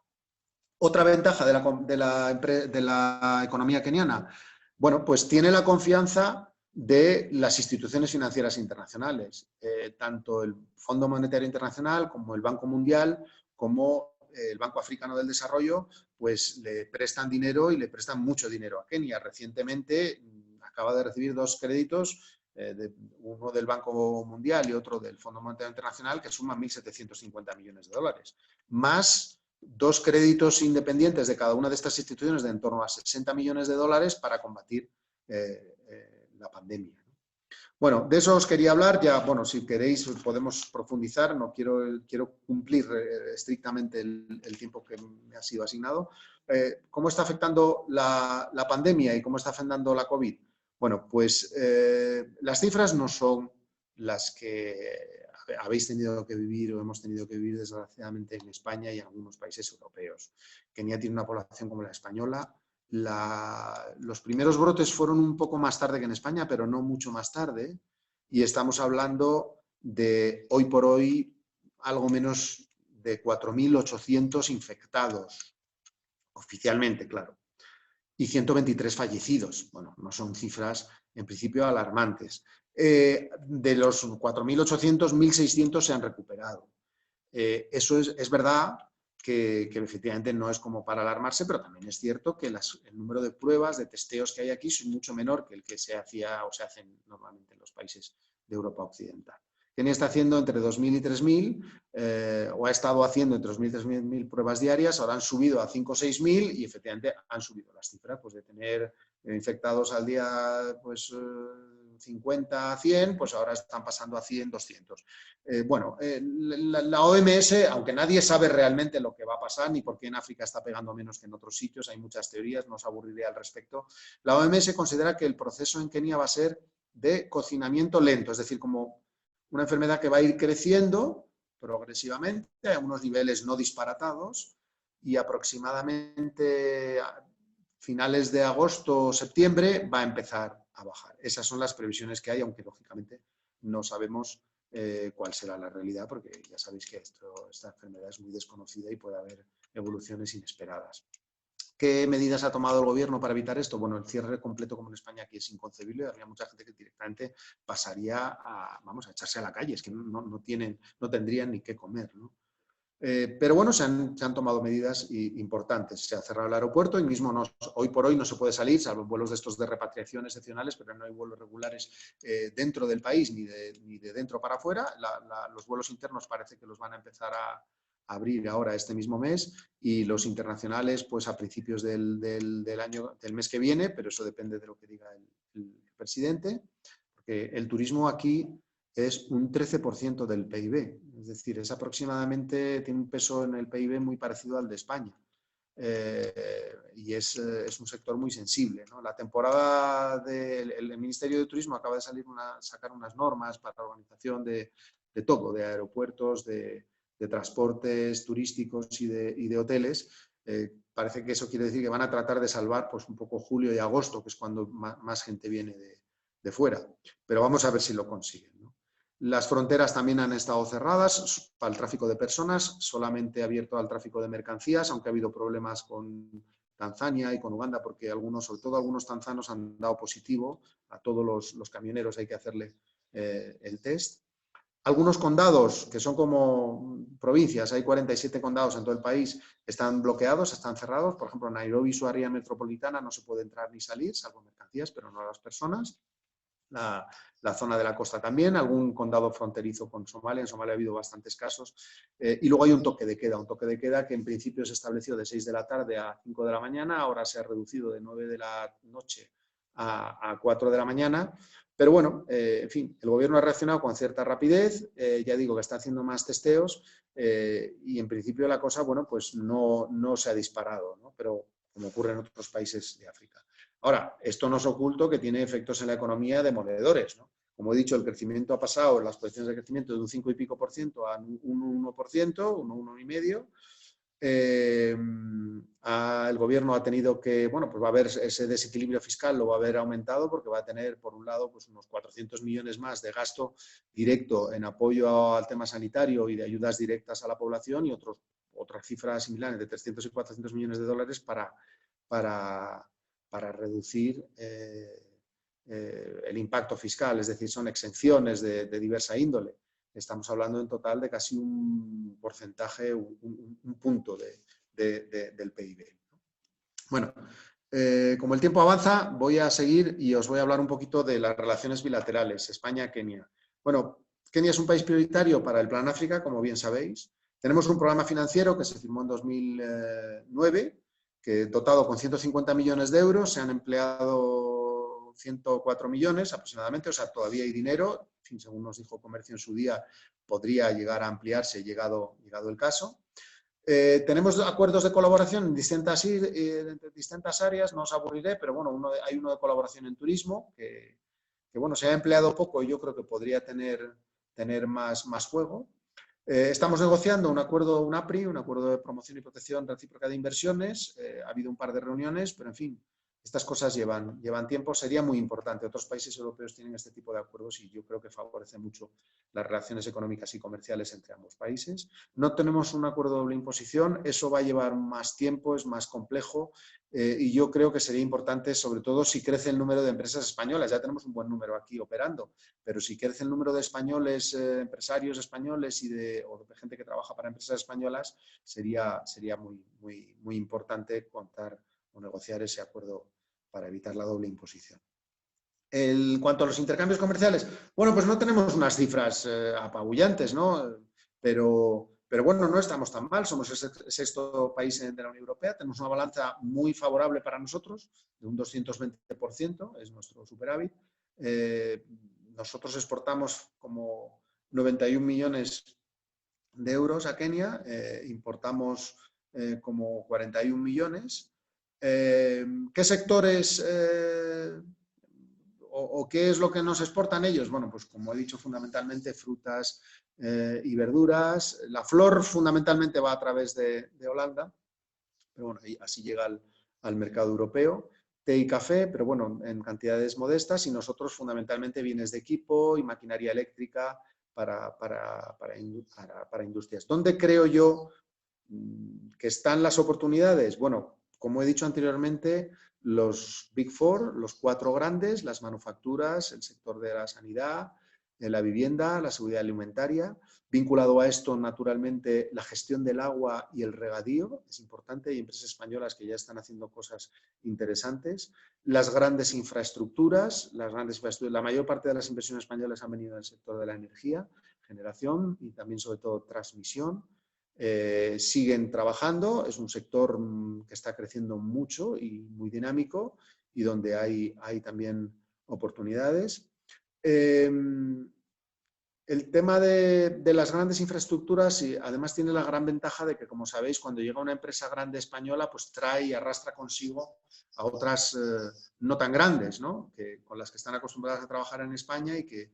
Otra ventaja de la economía keniana, bueno, pues tiene la confianza de las instituciones financieras internacionales, tanto el Fondo Monetario Internacional como el Banco Mundial, como el Banco Africano del Desarrollo, pues le prestan dinero y le prestan mucho dinero a Kenia. Recientemente acaba de recibir 2 créditos, uno del Banco Mundial y otro del Fondo Monetario Internacional, que suman 1.750 millones de dólares, más 2 créditos independientes de cada una de estas instituciones de en torno a 60 millones de dólares para combatir la pandemia. Bueno, de eso os quería hablar. Ya, bueno, si queréis podemos profundizar. No quiero cumplir estrictamente el tiempo que me ha sido asignado. ¿Cómo está afectando la pandemia y cómo está afectando la COVID? Bueno, pues las cifras no son las que habéis tenido que vivir o hemos tenido que vivir desgraciadamente en España y en algunos países europeos. Kenia tiene una población como la española. Los primeros brotes fueron un poco más tarde que en España, pero no mucho más tarde. Y estamos hablando de, hoy por hoy, algo menos de 4.800 infectados, oficialmente, claro. Y 123 fallecidos. Bueno, no son cifras, en principio, alarmantes. De los 4.800, 1.600 se han recuperado. Eso es verdad que efectivamente no es como para alarmarse, pero también es cierto que el número de pruebas, de testeos que hay aquí son mucho menor que el que se hacía o se hacen normalmente en los países de Europa Occidental. Kenia está haciendo entre 2.000 y 3.000, o ha estado haciendo entre 2.000 y 3.000 pruebas diarias, ahora han subido a 5.000 o 6.000 y efectivamente han subido las cifras, pues de tener infectados al día pues 50 a 100, pues ahora están pasando a 100, 200. Bueno, la OMS, aunque nadie sabe realmente lo que va a pasar, ni por qué en África está pegando menos que en otros sitios, hay muchas teorías, no os aburriré al respecto, la OMS considera que el proceso en Kenia va a ser de cocinamiento lento, es decir, como una enfermedad que va a ir creciendo progresivamente a unos niveles no disparatados y aproximadamente a finales de agosto o septiembre va a empezar a bajar. Esas son las previsiones que hay, aunque lógicamente no sabemos cuál será la realidad, porque ya sabéis que esta enfermedad es muy desconocida y puede haber evoluciones inesperadas. ¿Qué medidas ha tomado el gobierno para evitar esto? Bueno, el cierre completo como en España aquí es inconcebible. Habría mucha gente que directamente pasaría a echarse a la calle. Es que no tendrían ni qué comer, ¿no? Pero bueno, se han tomado medidas importantes. Se ha cerrado el aeropuerto y mismo hoy por hoy no se puede salir, salvo vuelos de estos de repatriación excepcionales, pero no hay vuelos regulares dentro del país ni de dentro para afuera. Los vuelos internos parece que los van a empezar a abrir ahora este mismo mes y los internacionales pues a principios del mes que viene, pero eso depende de lo que diga el presidente, porque el turismo aquí es un 13% del PIB, es decir, es aproximadamente, tiene un peso en el PIB muy parecido al de España. Y es un sector muy sensible, ¿no? La temporada del Ministerio de Turismo acaba de sacar unas normas para la organización de todo, de aeropuertos, de transportes turísticos y de hoteles. Parece que eso quiere decir que van a tratar de salvar pues, un poco julio y agosto, que es cuando más gente viene de fuera. Pero vamos a ver si lo consiguen, ¿no? Las fronteras también han estado cerradas para el tráfico de personas, solamente abierto al tráfico de mercancías, aunque ha habido problemas con Tanzania y con Uganda, porque sobre todo algunos tanzanos han dado positivo. A todos los camioneros hay que hacerle el test. Algunos condados, que son como provincias, hay 47 condados en todo el país, están bloqueados, están cerrados. Por ejemplo, en Nairobi, su área metropolitana, no se puede entrar ni salir, salvo mercancías, pero no a las personas. la zona de la costa también, algún condado fronterizo con Somalia. En Somalia ha habido bastantes casos. Y luego hay un toque de queda que en principio se estableció de 6 de la tarde a 5 de la mañana, ahora se ha reducido de 9 de la noche a 4 de la mañana. Pero bueno, en fin, el gobierno ha reaccionado con cierta rapidez, ya digo que está haciendo más testeos y en principio la cosa, bueno, pues no se ha disparado, ¿no? Pero como ocurre en otros países de África. Ahora, esto no es oculto que tiene efectos en la economía demoledores, ¿no? Como he dicho, el crecimiento ha pasado, las proyecciones de crecimiento de un 5 y pico por ciento a un 1%, un 1,5%. El gobierno ha tenido que, bueno, pues va a haber ese desequilibrio fiscal, lo va a haber aumentado porque va a tener, por un lado, pues unos 400 millones más de gasto directo en apoyo al tema sanitario y de ayudas directas a la población y otras cifras similares de 300 y 400 millones de dólares para reducir el impacto fiscal, es decir, son exenciones de diversa índole. Estamos hablando en total de casi un porcentaje, un punto del PIB. Bueno, como el tiempo avanza, voy a seguir y os voy a hablar un poquito de las relaciones bilaterales, España-Kenia. Bueno, Kenia es un país prioritario para el Plan África, como bien sabéis. Tenemos un programa financiero que se firmó en 2009, que dotado con 150 millones de euros, se han empleado 104 millones aproximadamente, o sea, todavía hay dinero. En fin, según nos dijo Comercio en su día, podría llegar a ampliarse llegado el caso. Tenemos acuerdos de colaboración en distintas áreas, no os aburriré, pero bueno, hay uno de colaboración en turismo que bueno, se ha empleado poco y yo creo que podría tener más juego. Estamos negociando un acuerdo, un APRI, un acuerdo de promoción y protección recíproca de inversiones. Ha habido un par de reuniones, pero en fin, estas cosas llevan tiempo. Sería muy importante. Otros países europeos tienen este tipo de acuerdos y yo creo que favorece mucho las relaciones económicas y comerciales entre ambos países. No tenemos un acuerdo de doble imposición. Eso va a llevar más tiempo, es más complejo y yo creo que sería importante, sobre todo si crece el número de empresas españolas. Ya tenemos un buen número aquí operando, pero si crece el número de españoles, empresarios españoles o de gente que trabaja para empresas españolas, sería muy importante contar o negociar ese acuerdo para evitar la doble imposición. En cuanto a los intercambios comerciales, bueno, pues no tenemos unas cifras apabullantes, ¿no? Pero bueno, no estamos tan mal, somos el sexto país de la Unión Europea, tenemos una balanza muy favorable para nosotros, de un 220%, es nuestro superávit. Nosotros exportamos como 91 millones de euros a Kenia, importamos como 41 millones. ¿Qué sectores o qué es lo que nos exportan ellos? Bueno, pues como he dicho, fundamentalmente frutas y verduras. La flor fundamentalmente va a través de Holanda, pero bueno, así llega al mercado europeo. Té y café, pero bueno, en cantidades modestas, y nosotros fundamentalmente bienes de equipo y maquinaria eléctrica para industrias. ¿Dónde creo yo que están las oportunidades? Bueno, como he dicho anteriormente, los Big Four, los 4 grandes, las manufacturas, el sector de la sanidad, la vivienda, la seguridad alimentaria. Vinculado a esto, naturalmente, la gestión del agua y el regadío. Es importante, hay empresas españolas que ya están haciendo cosas interesantes. Las grandes infraestructuras, la mayor parte de las inversiones españolas han venido del sector de la energía, generación y también, sobre todo, transmisión. Siguen trabajando, es un sector que está creciendo mucho y muy dinámico y donde hay también oportunidades. El tema de las grandes infraestructuras además tiene la gran ventaja de que, como sabéis, cuando llega una empresa grande española, pues trae y arrastra consigo a otras no tan grandes, ¿no? Con las que están acostumbradas a trabajar en España y que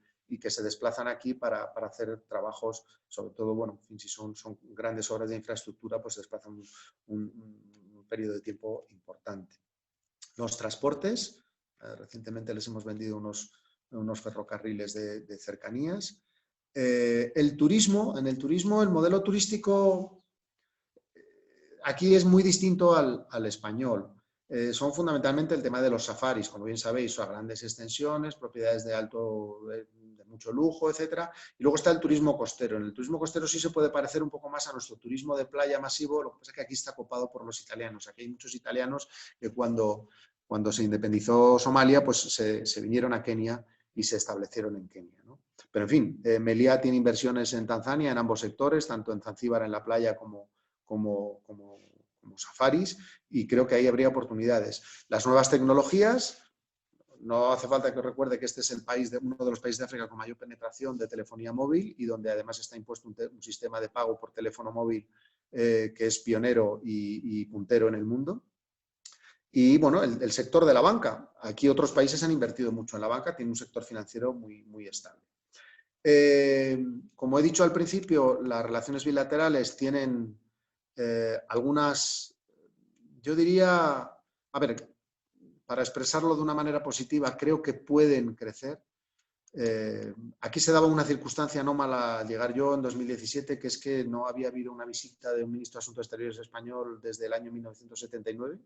se desplazan aquí para hacer trabajos, sobre todo, bueno, si son grandes obras de infraestructura, pues se desplazan un periodo de tiempo importante. Los transportes, recientemente les hemos vendido unos ferrocarriles de cercanías. En el turismo, el modelo turístico aquí es muy distinto al español. Son fundamentalmente el tema de los safaris, como bien sabéis, son grandes extensiones, propiedades de mucho lujo, etcétera. Y luego está el turismo costero. En el turismo costero sí se puede parecer un poco más a nuestro turismo de playa masivo, lo que pasa es que aquí está copado por los italianos. Aquí hay muchos italianos que cuando se independizó Somalia, pues se vinieron a Kenia y se establecieron en Kenia, ¿no? Pero en fin, Meliá tiene inversiones en Tanzania, en ambos sectores, tanto en Zanzíbar, en la playa, como safaris, y creo que ahí habría oportunidades. Las nuevas tecnologías, no hace falta que os recuerde que este es uno de los países de África con mayor penetración de telefonía móvil y donde además está impuesto un sistema de pago por teléfono móvil que es pionero y puntero en el mundo. Y bueno, el sector de la banca. Aquí otros países han invertido mucho en la banca, tiene un sector financiero muy, muy estable. Como he dicho al principio, las relaciones bilaterales tienen algunas, yo diría, a ver, para expresarlo de una manera positiva, creo que pueden crecer. Aquí se daba una circunstancia anómala al llegar yo en 2017, que es que no había habido una visita de un ministro de Asuntos Exteriores español desde el año 1979.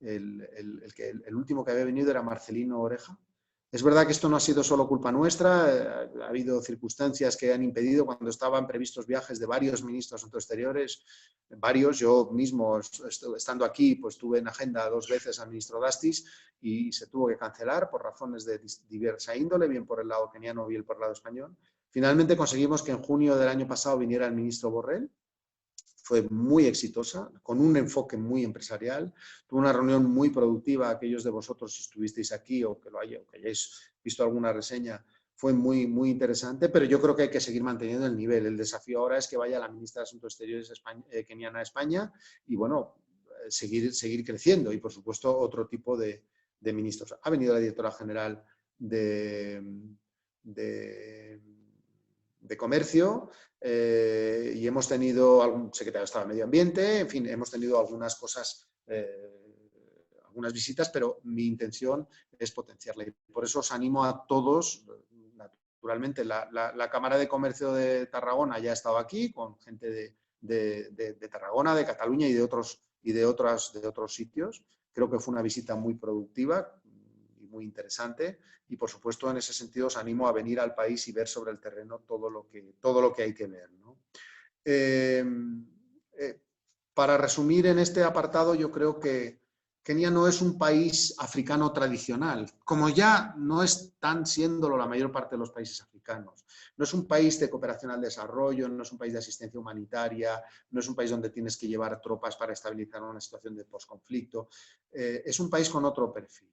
El último que había venido era Marcelino Oreja. Es verdad que esto no ha sido solo culpa nuestra, ha habido circunstancias que han impedido cuando estaban previstos viajes de varios ministros de Asuntos Exteriores, varios, yo mismo estando aquí pues tuve en agenda 2 veces al ministro Dastis y se tuvo que cancelar por razones de diversa índole, bien por el lado keniano, bien por el lado español. Finalmente conseguimos que en junio del año pasado viniera el ministro Borrell. Fue muy exitosa, con un enfoque muy empresarial. Tuve una reunión muy productiva. Aquellos de vosotros, si estuvisteis aquí o que hayáis visto alguna reseña, fue muy, muy interesante, pero yo creo que hay que seguir manteniendo el nivel. El desafío ahora es que vaya la ministra de Asuntos Exteriores keniana a España y, bueno, seguir creciendo y, por supuesto, otro tipo de ministros. Ha venido la directora general de Comercio y hemos tenido algún secretario de Estado de Medio Ambiente, en fin, hemos tenido algunas cosas, algunas visitas, pero mi intención es potenciarla. Y por eso os animo a todos, naturalmente, la Cámara de Comercio de Tarragona ya ha estado aquí, con gente de Tarragona, de Cataluña y de otros sitios. Creo que fue una visita muy productiva y muy interesante. Y, por supuesto, en ese sentido os animo a venir al país y ver sobre el terreno todo lo que hay que ver, ¿no? Para resumir en este apartado, yo creo que Kenia no es un país africano tradicional, como ya no están siéndolo la mayor parte de los países africanos. No es un país de cooperación al desarrollo, no es un país de asistencia humanitaria, no es un país donde tienes que llevar tropas para estabilizar una situación de posconflicto. Es un país con otro perfil.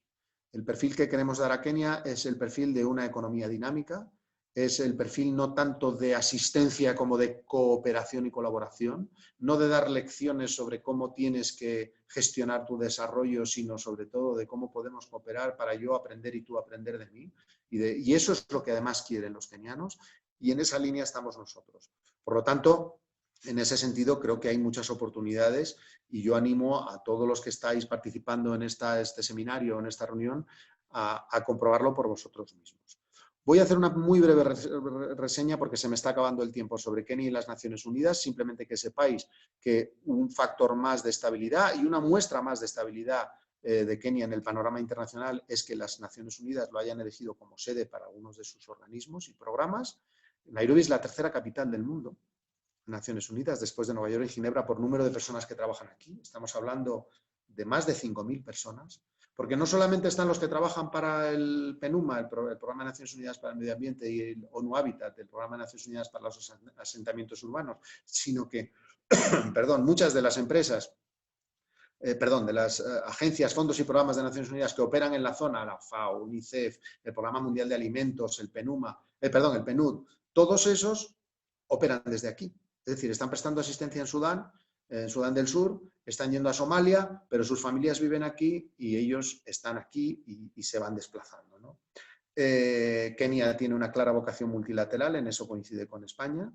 El perfil que queremos dar a Kenia es el perfil de una economía dinámica, es el perfil no tanto de asistencia como de cooperación y colaboración, no de dar lecciones sobre cómo tienes que gestionar tu desarrollo, sino sobre todo de cómo podemos cooperar para yo aprender y tú aprender de mí. Y eso es lo que además quieren los kenianos y en esa línea estamos nosotros. Por lo tanto, en ese sentido, creo que hay muchas oportunidades y yo animo a todos los que estáis participando en este seminario, en esta reunión, a comprobarlo por vosotros mismos. Voy a hacer una muy breve reseña porque se me está acabando el tiempo sobre Kenia y las Naciones Unidas, simplemente que sepáis que un factor más de estabilidad y una muestra más de estabilidad de Kenia en el panorama internacional es que las Naciones Unidas lo hayan elegido como sede para algunos de sus organismos y programas. Nairobi es la tercera capital del mundo, Naciones Unidas, después de Nueva York y Ginebra, por número de personas que trabajan aquí. Estamos hablando de más de 5.000 personas, porque no solamente están los que trabajan para el PNUMA, el Programa de Naciones Unidas para el Medio Ambiente, y el ONU Habitat, el Programa de Naciones Unidas para los Asentamientos Urbanos, sino que, perdón, muchas de las empresas, de las agencias, fondos y programas de Naciones Unidas que operan en la zona, la FAO, UNICEF, el Programa Mundial de Alimentos, el PNUD, todos esos operan desde aquí. Es decir, están prestando asistencia en Sudán del Sur, están yendo a Somalia, pero sus familias viven aquí y ellos están aquí y se van desplazando, ¿no? Kenia tiene una clara vocación multilateral, en eso coincide con España.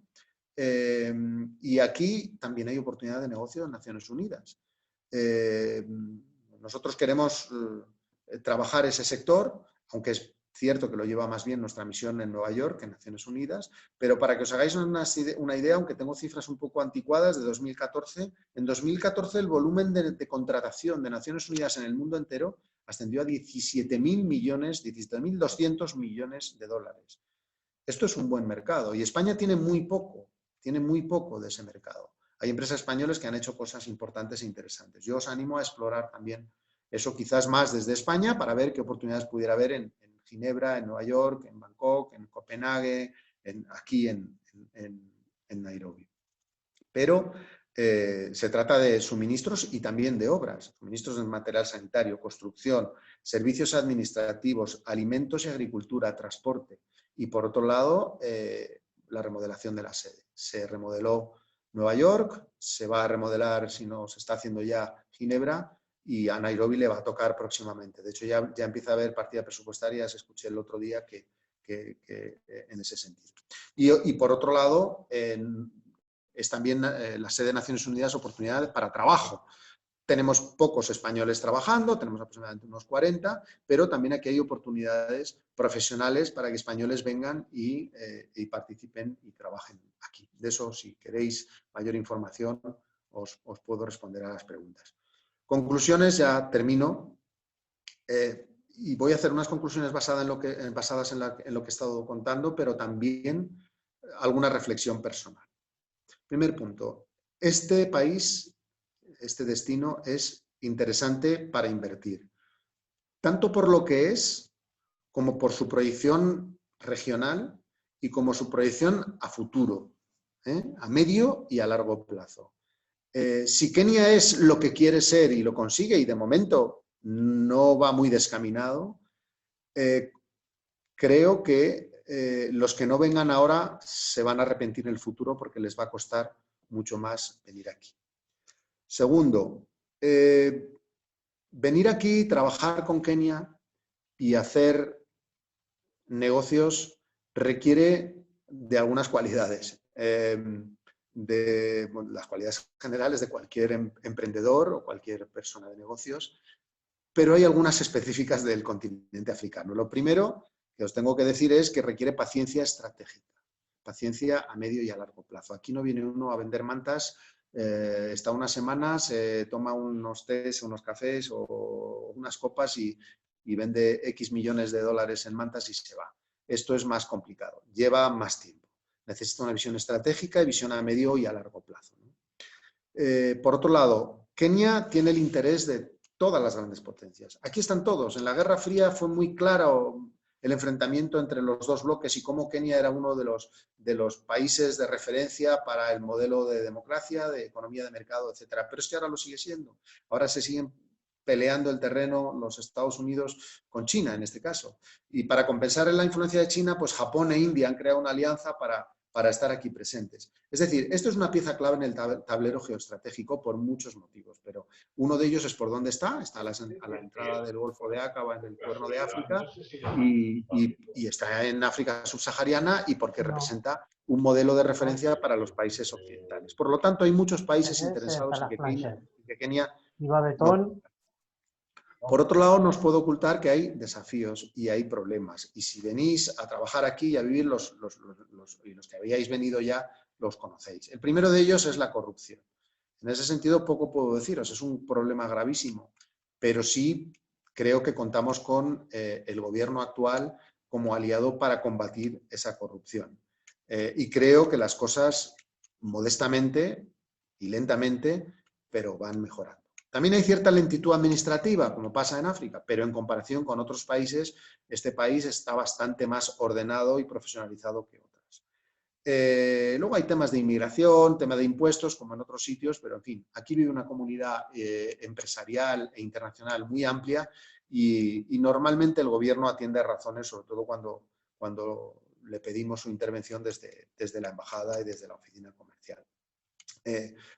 Y aquí también hay oportunidad de negocio en Naciones Unidas. Nosotros queremos trabajar ese sector, aunque es cierto que lo lleva más bien nuestra misión en Nueva York, en Naciones Unidas, pero para que os hagáis una idea, aunque tengo cifras un poco anticuadas, de 2014, en 2014 el volumen de contratación de Naciones Unidas en el mundo entero ascendió a 17.000 millones, 17.200 millones de dólares. Esto es un buen mercado y España tiene muy poco de ese mercado. Hay empresas españolas que han hecho cosas importantes e interesantes. Yo os animo a explorar también eso quizás más desde España para ver qué oportunidades pudiera haber en Ginebra, en Nueva York, en Bangkok, en Copenhague, aquí en Nairobi. Pero se trata de suministros y también de obras, suministros de material sanitario, construcción, servicios administrativos, alimentos y agricultura, transporte. Y por otro lado, la remodelación de la sede. Se remodeló Nueva York, se va a remodelar, si no se está haciendo ya, Ginebra, y a Nairobi le va a tocar próximamente. De hecho, ya empieza a haber partidas presupuestarias, escuché el otro día que en ese sentido. Y por otro lado, es también la sede de Naciones Unidas oportunidades para trabajo. Tenemos pocos españoles trabajando, tenemos aproximadamente unos 40, pero también aquí hay oportunidades profesionales para que españoles vengan y participen y trabajen aquí. De eso, si queréis mayor información, os puedo responder a las preguntas. Conclusiones, ya termino. Y voy a hacer unas conclusiones basadas en lo que he estado contando, pero también alguna reflexión personal. Primer punto, este país, este destino es interesante para invertir, tanto por lo que es, como por su proyección regional y como su proyección a futuro, a medio y a largo plazo. Si Kenia es lo que quiere ser y lo consigue, y de momento no va muy descaminado, creo que los que no vengan ahora se van a arrepentir en el futuro porque les va a costar mucho más venir aquí. Segundo, venir aquí, trabajar con Kenia y hacer negocios requiere de algunas cualidades. Las cualidades generales de cualquier emprendedor o cualquier persona de negocios, pero hay algunas específicas del continente africano. Lo primero que os tengo que decir es que requiere paciencia estratégica, paciencia a medio y a largo plazo. Aquí no viene uno a vender mantas, está unas semanas, toma unos tés, unos cafés o unas copas y vende X millones de dólares en mantas y se va. Esto es más complicado, lleva más tiempo. Necesita una visión estratégica y visión a medio y a largo plazo, ¿no? Por otro lado, Kenia tiene el interés de todas las grandes potencias. Aquí están todos. En la Guerra Fría fue muy claro el enfrentamiento entre los dos bloques y cómo Kenia era uno de los países de referencia para el modelo de democracia, de economía de mercado, etcétera. Pero es que ahora lo sigue siendo. Ahora se siguen peleando el terreno los Estados Unidos con China, en este caso. Y para compensar la influencia de China, pues Japón e India han creado una alianza para estar aquí presentes. Es decir, esto es una pieza clave en el tablero geoestratégico por muchos motivos, pero uno de ellos es por dónde está a la entrada del Golfo de Aqaba, en el Cuerno de África, y está en África subsahariana y porque representa un modelo de referencia para los países occidentales. Por lo tanto, hay muchos países interesados en que Kenia no. Por otro lado, no os puedo ocultar que hay desafíos y hay problemas. Y si venís a trabajar aquí y a vivir, los que habíais venido ya los conocéis. El primero de ellos es la corrupción. En ese sentido, poco puedo deciros. Es un problema gravísimo. Pero sí creo que contamos con el gobierno actual como aliado para combatir esa corrupción. Y creo que las cosas, modestamente y lentamente, pero van mejorando. También hay cierta lentitud administrativa, como pasa en África, pero en comparación con otros países, este país está bastante más ordenado y profesionalizado que otras. Luego hay temas de inmigración, tema de impuestos, como en otros sitios, pero en fin, aquí vive una comunidad empresarial e internacional muy amplia y normalmente el gobierno atiende a razones, sobre todo cuando le pedimos su intervención desde la embajada y desde la oficina comercial.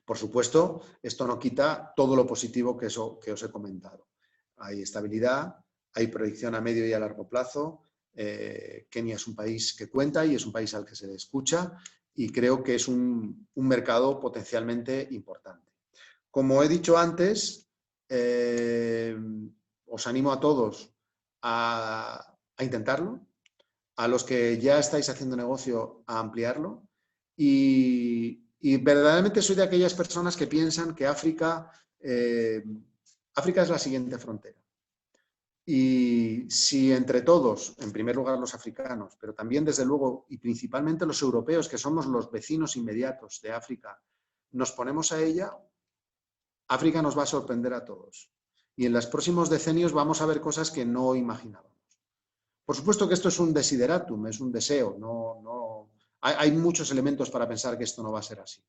Por supuesto, esto no quita todo lo positivo que os he comentado. Hay estabilidad, hay proyección a medio y a largo plazo. Kenia es un país que cuenta y es un país al que se le escucha y creo que es un mercado potencialmente importante. Como he dicho antes, os animo a todos a intentarlo, a los que ya estáis haciendo negocio a ampliarlo y verdaderamente soy de aquellas personas que piensan que África es la siguiente frontera. Y si entre todos, en primer lugar los africanos, pero también desde luego y principalmente los europeos, que somos los vecinos inmediatos de África, nos ponemos a ella, África nos va a sorprender a todos. Y en los próximos decenios vamos a ver cosas que no imaginábamos. Por supuesto que esto es un desideratum, es un deseo, hay muchos elementos para pensar que esto no va a ser así.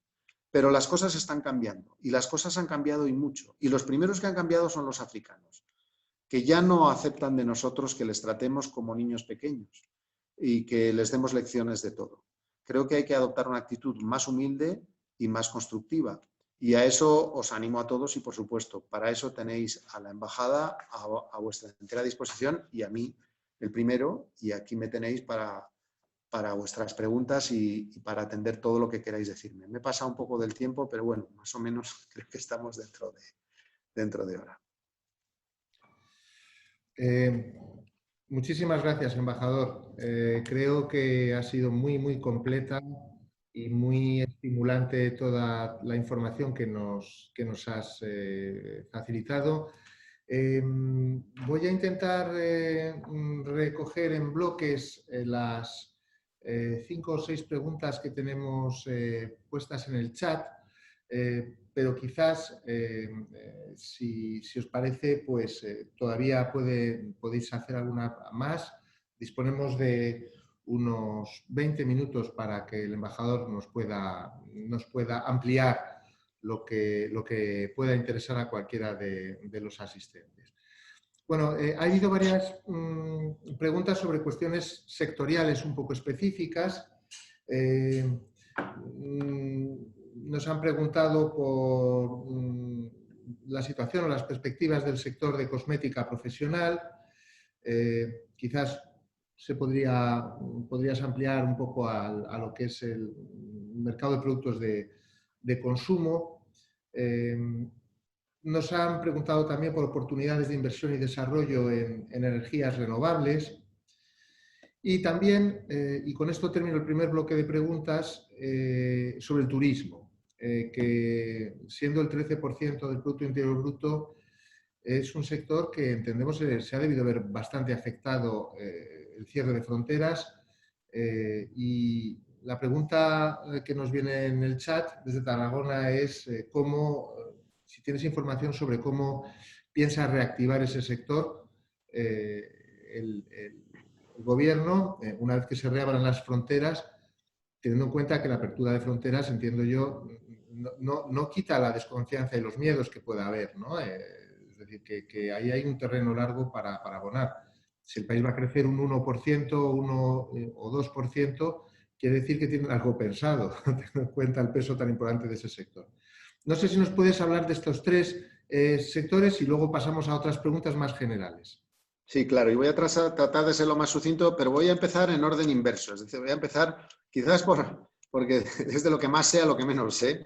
Pero las cosas están cambiando, y las cosas han cambiado y mucho. Y los primeros que han cambiado son los africanos, que ya no aceptan de nosotros que les tratemos como niños pequeños y que les demos lecciones de todo. Creo que hay que adoptar una actitud más humilde y más constructiva. Y a eso os animo a todos y, por supuesto, para eso tenéis a la embajada a vuestra entera disposición y a mí el primero, y aquí me tenéis para vuestras preguntas y para atender todo lo que queráis decirme. Me he pasado un poco del tiempo, pero bueno, más o menos creo que estamos dentro de hora. Muchísimas gracias, embajador. Creo que ha sido muy completa y muy estimulante toda la información que nos has facilitado. Voy a intentar recoger en bloques las 5 o 6 preguntas que tenemos puestas en el chat, pero quizás, si os parece, pues todavía podéis hacer alguna más. Disponemos de unos 20 minutos para que el embajador nos pueda ampliar lo que pueda interesar a cualquiera de los asistentes. Bueno, ha habido varias preguntas sobre cuestiones sectoriales un poco específicas. Nos han preguntado por la situación o las perspectivas del sector de cosmética profesional. Quizás podrías ampliar un poco a lo que es el mercado de productos de consumo. Nos han preguntado también por oportunidades de inversión y desarrollo en energías renovables. Y también, y con esto termino el primer bloque de preguntas, sobre el turismo, que siendo el 13% del Producto Interior Bruto, es un sector que entendemos se ha debido ver bastante afectado el cierre de fronteras. Y la pregunta que nos viene en el chat desde Tarragona es si tienes información sobre cómo piensa reactivar ese sector el gobierno, una vez que se reabran las fronteras, teniendo en cuenta que la apertura de fronteras, entiendo yo, no quita la desconfianza y los miedos que pueda haber, ¿no? Es decir, que ahí hay un terreno largo para abonar. Si el país va a crecer un 1%, 1 o 2%, quiere decir que tienen algo pensado, teniendo en cuenta el peso tan importante de ese sector. No sé si nos puedes hablar de estos 3 sectores y luego pasamos a otras preguntas más generales. Sí, claro, y voy a tratar de ser lo más sucinto, pero voy a empezar en orden inverso. Es decir, voy a empezar quizás porque es de lo que más sé a lo que menos sé.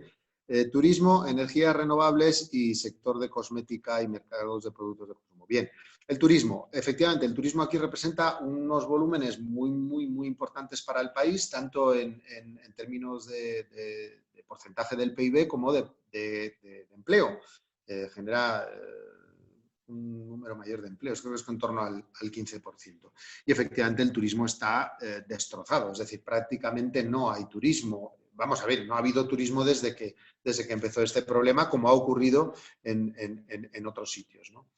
Turismo, energías renovables y sector de cosmética y mercados de productos de consumo. Bien, el turismo. Efectivamente, el turismo aquí representa unos volúmenes muy importantes para el país, tanto en términos de porcentaje del PIB como de empleo. Genera un número mayor de empleos, creo que es en torno al 15%. Y efectivamente el turismo está destrozado, es decir, prácticamente no hay turismo. Vamos a ver, no ha habido turismo desde que empezó este problema, como ha ocurrido en otros sitios, ¿no?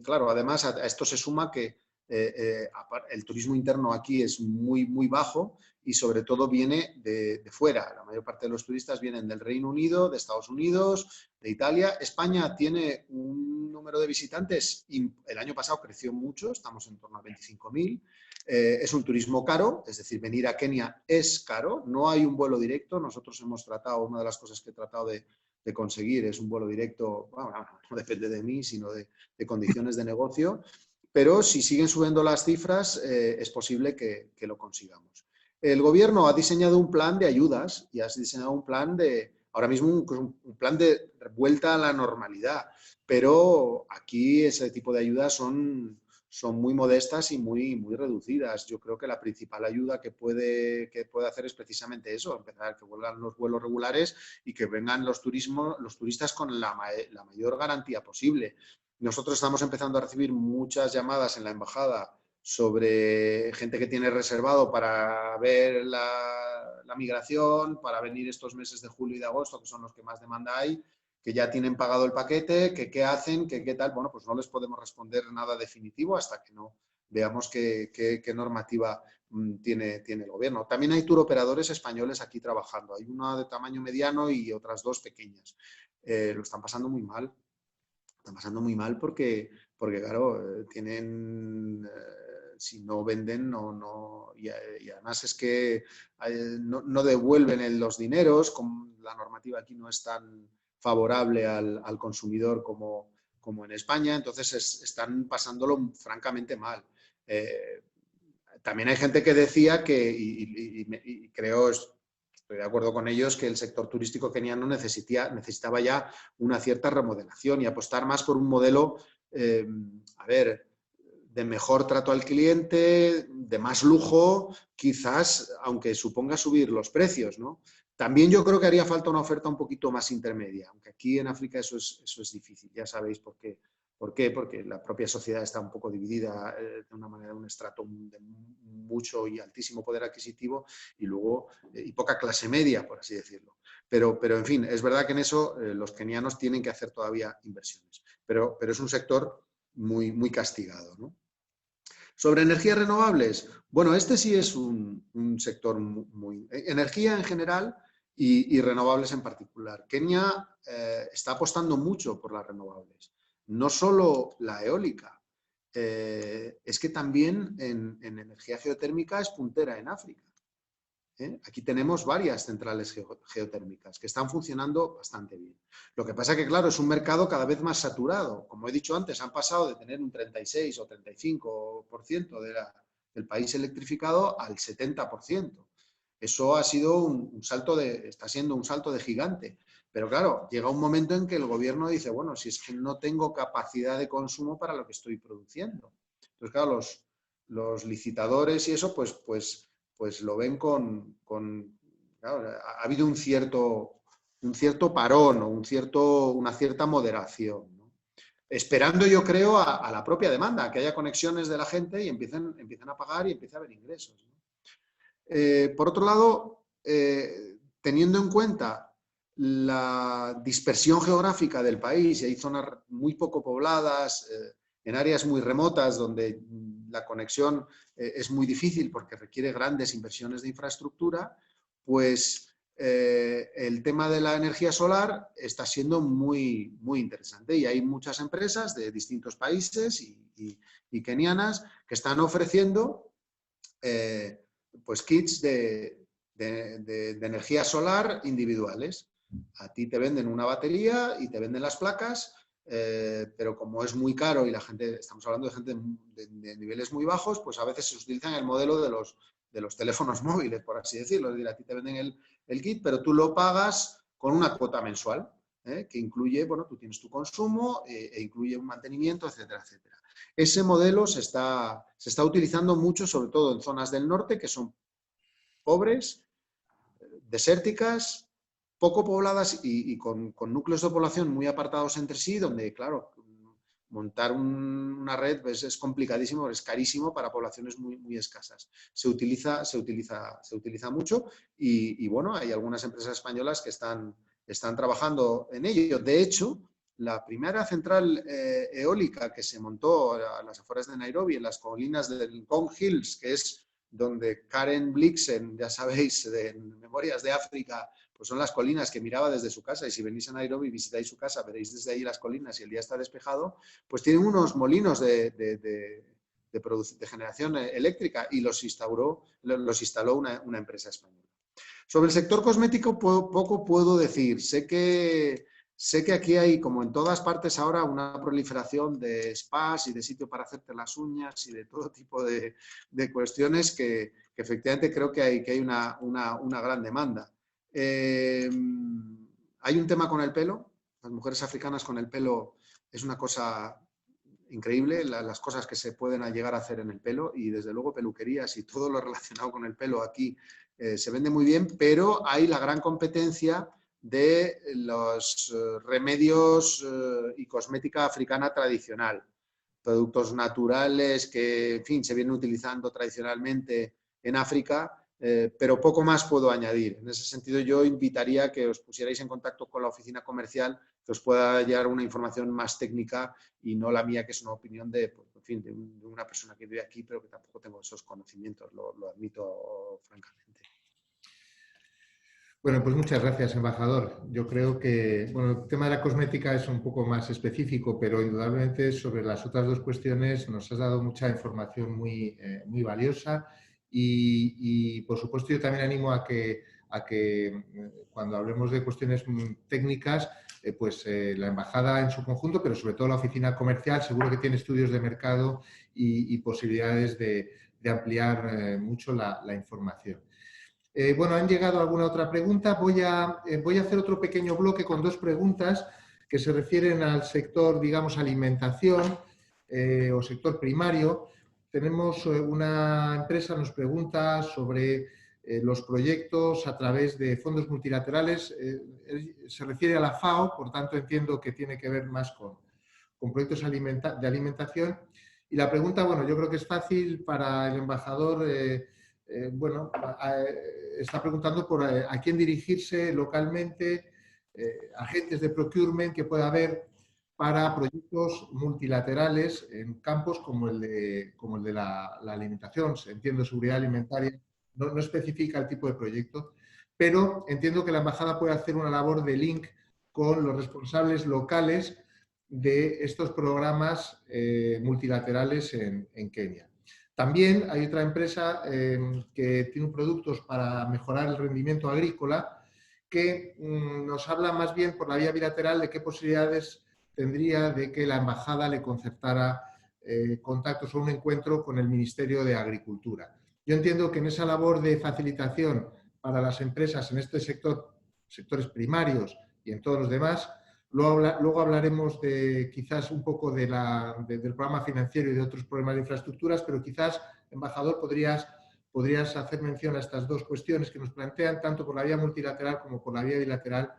Claro, además a esto se suma que el turismo interno aquí es muy bajo y sobre todo viene de fuera. La mayor parte de los turistas vienen del Reino Unido, de Estados Unidos, de Italia. España tiene un número de visitantes, el año pasado creció mucho, estamos en torno a 25.000. Es un turismo caro, es decir, venir a Kenia es caro, no hay un vuelo directo. Nosotros hemos tratado, una de las cosas que he tratado de conseguir es un vuelo directo, bueno, no depende de mí, sino de condiciones de negocio, pero si siguen subiendo las cifras, es posible que lo consigamos. El gobierno ha diseñado un plan de ayudas y ha diseñado un plan ahora mismo un plan de vuelta a la normalidad, pero aquí ese tipo de ayudas son muy modestas y muy reducidas. Yo creo que la principal ayuda que puede hacer es precisamente eso, empezar a que vuelvan los vuelos regulares y que vengan los turistas con la mayor garantía posible. Nosotros estamos empezando a recibir muchas llamadas en la embajada sobre gente que tiene reservado para ver la migración, para venir estos meses de julio y de agosto, que son los que más demanda hay, que ya tienen pagado el paquete, que qué hacen, que qué tal. Bueno, pues no les podemos responder nada definitivo hasta que no veamos qué normativa tiene el gobierno. También hay tour operadores españoles aquí trabajando. Hay una de tamaño mediano y otras dos pequeñas. Lo están pasando muy mal. Están pasando muy mal porque claro, tienen... si no venden, y además es que no devuelven los dineros, la normativa aquí no es tan favorable al consumidor como en España, entonces están pasándolo francamente mal. También hay gente que decía que, y creo, estoy de acuerdo con ellos, que el sector turístico keniano necesitaba ya una cierta remodelación y apostar más por un modelo, de mejor trato al cliente, de más lujo, quizás, aunque suponga subir los precios, ¿no? También yo creo que haría falta una oferta un poquito más intermedia, aunque aquí en África eso es difícil, ya sabéis por qué. ¿Por qué? Porque la propia sociedad está un poco dividida de una manera, un estrato de mucho y altísimo poder adquisitivo y luego y poca clase media, por así decirlo. Pero en fin, es verdad que en eso los kenianos tienen que hacer todavía inversiones, pero es un sector muy castigado, ¿no? Sobre energías renovables, bueno, este sí es un sector muy... Energía en general y renovables en particular. Kenia está apostando mucho por las renovables. No solo la eólica, es que también en energía geotérmica es puntera en África. Aquí tenemos varias centrales geotérmicas que están funcionando bastante bien. Lo que pasa es que, claro, es un mercado cada vez más saturado. Como he dicho antes, han pasado de tener un 36 o 35% del país electrificado al 70%. Eso ha sido está siendo un salto de gigante. Pero claro, llega un momento en que el gobierno dice, bueno, si es que no tengo capacidad de consumo para lo que estoy produciendo. Entonces, claro, los licitadores y eso, pues lo ven claro, ha habido un cierto parón o una cierta moderación, ¿no? Esperando, yo creo, a la propia demanda, que haya conexiones de la gente y empiecen a pagar y empiece a haber ingresos, ¿no? Por otro lado, teniendo en cuenta la dispersión geográfica del país, y hay zonas muy poco pobladas, en áreas muy remotas donde la conexión es muy difícil porque requiere grandes inversiones de infraestructura, pues el tema de la energía solar está siendo muy interesante y hay muchas empresas de distintos países y kenianas que están ofreciendo pues kits de energía solar individuales. A ti te venden una batería y te venden las placas, pero como es muy caro y la gente, estamos hablando de gente de niveles muy bajos, pues a veces se utilizan el modelo de los teléfonos móviles, por así decirlo. Es decir, a ti te venden el kit, pero tú lo pagas con una cuota mensual, que incluye, bueno, tú tienes tu consumo e incluye un mantenimiento, etcétera, etcétera. Ese modelo se está utilizando mucho, sobre todo en zonas del norte, que son pobres, desérticas, poco pobladas y con núcleos de población muy apartados entre sí, donde, claro, montar una red pues, es complicadísimo, es carísimo para poblaciones muy escasas. Se utiliza mucho y, bueno, hay algunas empresas españolas que están trabajando en ello. De hecho, la primera central eólica que se montó a las afueras de Nairobi, en las colinas del Ngong Hills, que es donde Karen Blixen, ya sabéis, de Memorias de África, pues son las colinas que miraba desde su casa, y si venís a Nairobi y visitáis su casa, veréis desde ahí las colinas y el día está despejado, pues tienen unos molinos de generación eléctrica y los instaló una empresa española. Sobre el sector cosmético poco puedo decir. Sé que aquí hay, como en todas partes ahora, una proliferación de spas y de sitio para hacerte las uñas y de todo tipo de cuestiones que efectivamente creo que hay una gran demanda. Hay un tema con el pelo. Las mujeres africanas con el pelo es una cosa increíble, las cosas que se pueden llegar a hacer en el pelo, y desde luego peluquerías y todo lo relacionado con el pelo aquí se vende muy bien, pero hay la gran competencia de los remedios y cosmética africana tradicional. Productos naturales que, en fin, se vienen utilizando tradicionalmente en África, pero poco más puedo añadir. En ese sentido, yo invitaría a que os pusierais en contacto con la oficina comercial, que os pueda llegar una información más técnica y no la mía, que es una opinión de en fin, de una persona que vive aquí, pero que tampoco tengo esos conocimientos, lo admito francamente. Bueno, pues muchas gracias, embajador. Yo creo que, bueno, el tema de la cosmética es un poco más específico, pero indudablemente sobre las otras dos cuestiones nos has dado mucha información muy valiosa y, por supuesto, yo también animo a que cuando hablemos de cuestiones técnicas, la embajada en su conjunto, pero sobre todo la oficina comercial, seguro que tiene estudios de mercado y posibilidades de ampliar mucho la información. Bueno, han llegado alguna otra pregunta. Voy a hacer otro pequeño bloque con dos preguntas que se refieren al sector, digamos, alimentación o sector primario. Tenemos una empresa, nos pregunta sobre los proyectos a través de fondos multilaterales. Se refiere a la FAO, por tanto entiendo que tiene que ver más con proyectos de alimentación. Y la pregunta, bueno, yo creo que es fácil para el embajador. Está preguntando por a quién dirigirse localmente, agentes de procurement que pueda haber para proyectos multilaterales en campos como el de la alimentación. Entiendo, seguridad alimentaria, no especifica el tipo de proyecto, pero entiendo que la embajada puede hacer una labor de link con los responsables locales de estos programas multilaterales en Kenia. También hay otra empresa que tiene productos para mejorar el rendimiento agrícola que nos habla más bien por la vía bilateral de qué posibilidades tendría de que la embajada le concertara contactos o un encuentro con el Ministerio de Agricultura. Yo entiendo que en esa labor de facilitación para las empresas en este sector, sectores primarios y en todos los demás, luego hablaremos quizás un poco del programa financiero y de otros problemas de infraestructuras, pero quizás, embajador, podrías hacer mención a estas dos cuestiones que nos plantean, tanto por la vía multilateral como por la vía bilateral,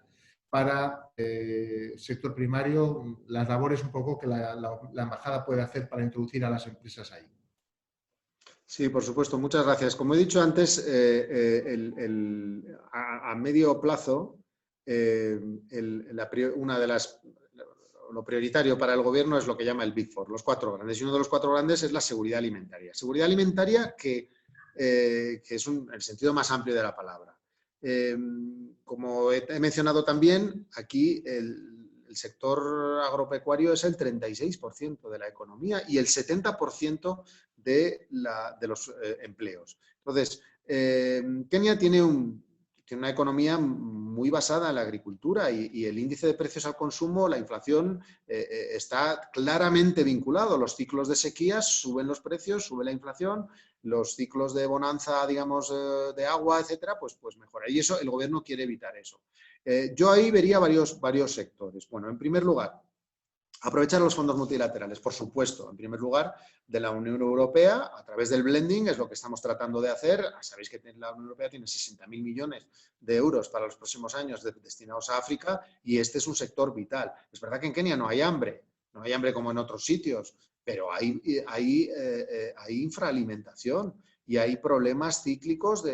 para el sector primario, las labores un poco que la embajada puede hacer para introducir a las empresas ahí. Sí, por supuesto. Muchas gracias. Como he dicho antes, a medio plazo, lo prioritario para el gobierno es lo que llama el Big Four, los cuatro grandes. Y uno de los cuatro grandes es la seguridad alimentaria. Seguridad alimentaria que es el sentido más amplio de la palabra. Como he mencionado también, aquí el sector agropecuario es el 36% de la economía y el 70% de los empleos. Entonces, Kenia tiene una economía muy basada en la agricultura y el índice de precios al consumo, la inflación, está claramente vinculado. Los ciclos de sequías suben los precios, sube la inflación, los ciclos de bonanza, digamos, de agua, etcétera, pues mejora. Y eso, el gobierno quiere evitar eso. Yo ahí vería varios sectores. Bueno, en primer lugar, aprovechar los fondos multilaterales, por supuesto, en primer lugar, de la Unión Europea, a través del blending, es lo que estamos tratando de hacer. Sabéis que la Unión Europea tiene 60.000 millones de euros para los próximos años destinados a África y este es un sector vital. Es verdad que en Kenia no hay hambre como en otros sitios, pero hay infraalimentación y hay problemas cíclicos con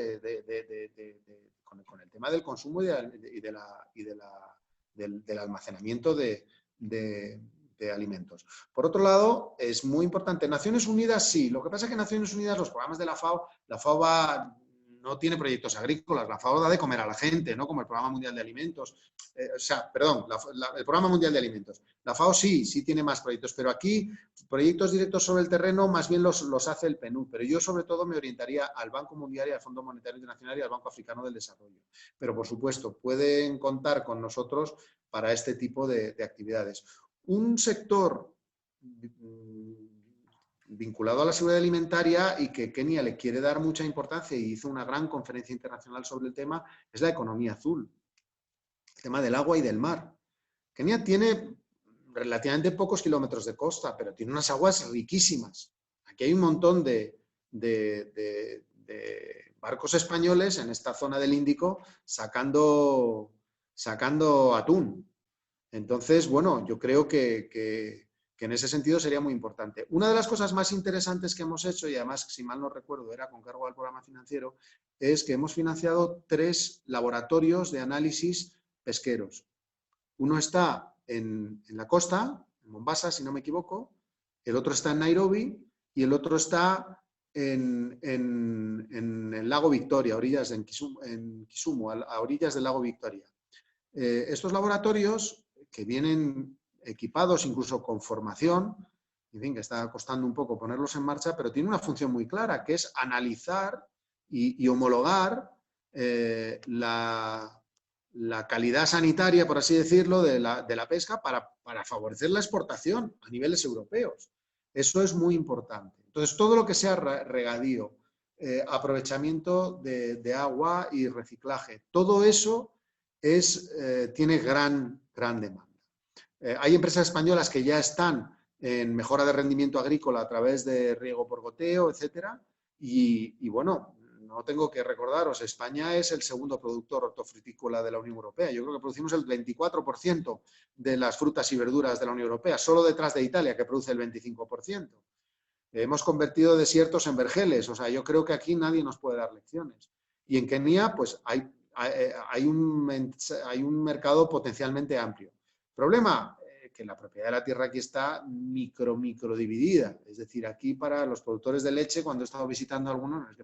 el tema del consumo y del almacenamiento de alimentos. Por otro lado, es muy importante. Naciones Unidas, sí. Lo que pasa es que Naciones Unidas, los programas de la FAO no tiene proyectos agrícolas. La FAO da de comer a la gente, ¿no? Como el Programa Mundial de Alimentos. El Programa Mundial de Alimentos. La FAO sí tiene más proyectos, pero aquí proyectos directos sobre el terreno más bien los hace el PNUD. Pero yo sobre todo me orientaría al Banco Mundial y al Fondo Monetario Internacional y al Banco Africano del Desarrollo. Pero por supuesto, pueden contar con nosotros para este tipo de actividades. Un sector vinculado a la seguridad alimentaria y que Kenia le quiere dar mucha importancia y hizo una gran conferencia internacional sobre el tema es la economía azul, el tema del agua y del mar. Kenia tiene relativamente pocos kilómetros de costa, pero tiene unas aguas riquísimas. Aquí hay un montón de barcos españoles en esta zona del Índico sacando atún. Entonces, bueno, yo creo que en ese sentido sería muy importante. Una de las cosas más interesantes que hemos hecho, y además, si mal no recuerdo, era con cargo al programa financiero, es que hemos financiado 3 laboratorios de análisis pesqueros. Uno está en la costa, en Mombasa, si no me equivoco, el otro está en Nairobi y el otro está en el lago Victoria, en Kisumu, a orillas del lago Victoria. Estos laboratorios que vienen equipados incluso con formación, en fin, que está costando un poco ponerlos en marcha, pero tiene una función muy clara, que es analizar y homologar la calidad sanitaria, por así decirlo, de la pesca para favorecer la exportación a niveles europeos. Eso es muy importante. Entonces, todo lo que sea regadío, aprovechamiento de agua y reciclaje, todo eso tiene gran demanda. Hay empresas españolas que ya están en mejora de rendimiento agrícola a través de riego por goteo, etcétera, y bueno, no tengo que recordaros, España es el segundo productor hortofrutícola de la Unión Europea. Yo creo que producimos el 24% de las frutas y verduras de la Unión Europea, solo detrás de Italia, que produce el 25%. Hemos convertido desiertos en vergeles, o sea, yo creo que aquí nadie nos puede dar lecciones. Y en Kenia, pues hay un mercado potencialmente amplio. Problema, que la propiedad de la tierra aquí está micro dividida. Es decir, aquí para los productores de leche, cuando he estado visitando algunos, no es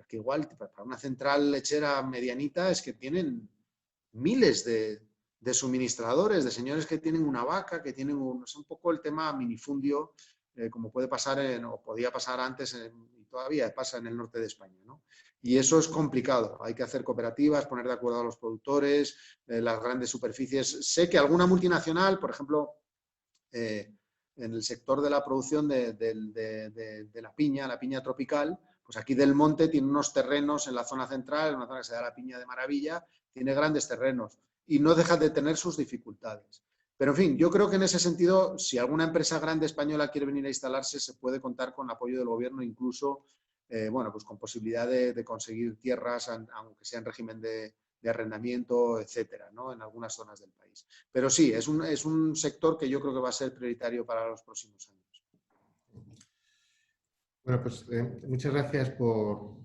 que igual para una central lechera medianita es que tienen miles de suministradores, de señores que tienen una vaca, que tienen es un poco el tema minifundio, como puede pasar o podía pasar antes y todavía pasa en el norte de España, ¿no? Y eso es complicado. Hay que hacer cooperativas, poner de acuerdo a los productores, las grandes superficies. Sé que alguna multinacional, por ejemplo, en el sector de la producción de la piña tropical, pues aquí Del Monte tiene unos terrenos en la zona central, en una zona que se da la piña de maravilla, tiene grandes terrenos y no deja de tener sus dificultades. Pero, en fin, yo creo que en ese sentido, si alguna empresa grande española quiere venir a instalarse, se puede contar con apoyo del gobierno, incluso bueno, pues con posibilidad de conseguir tierras, aunque sea en régimen de arrendamiento, etcétera, ¿no? En algunas zonas del país. Pero sí, es un sector que yo creo que va a ser prioritario para los próximos años. Bueno, pues muchas gracias por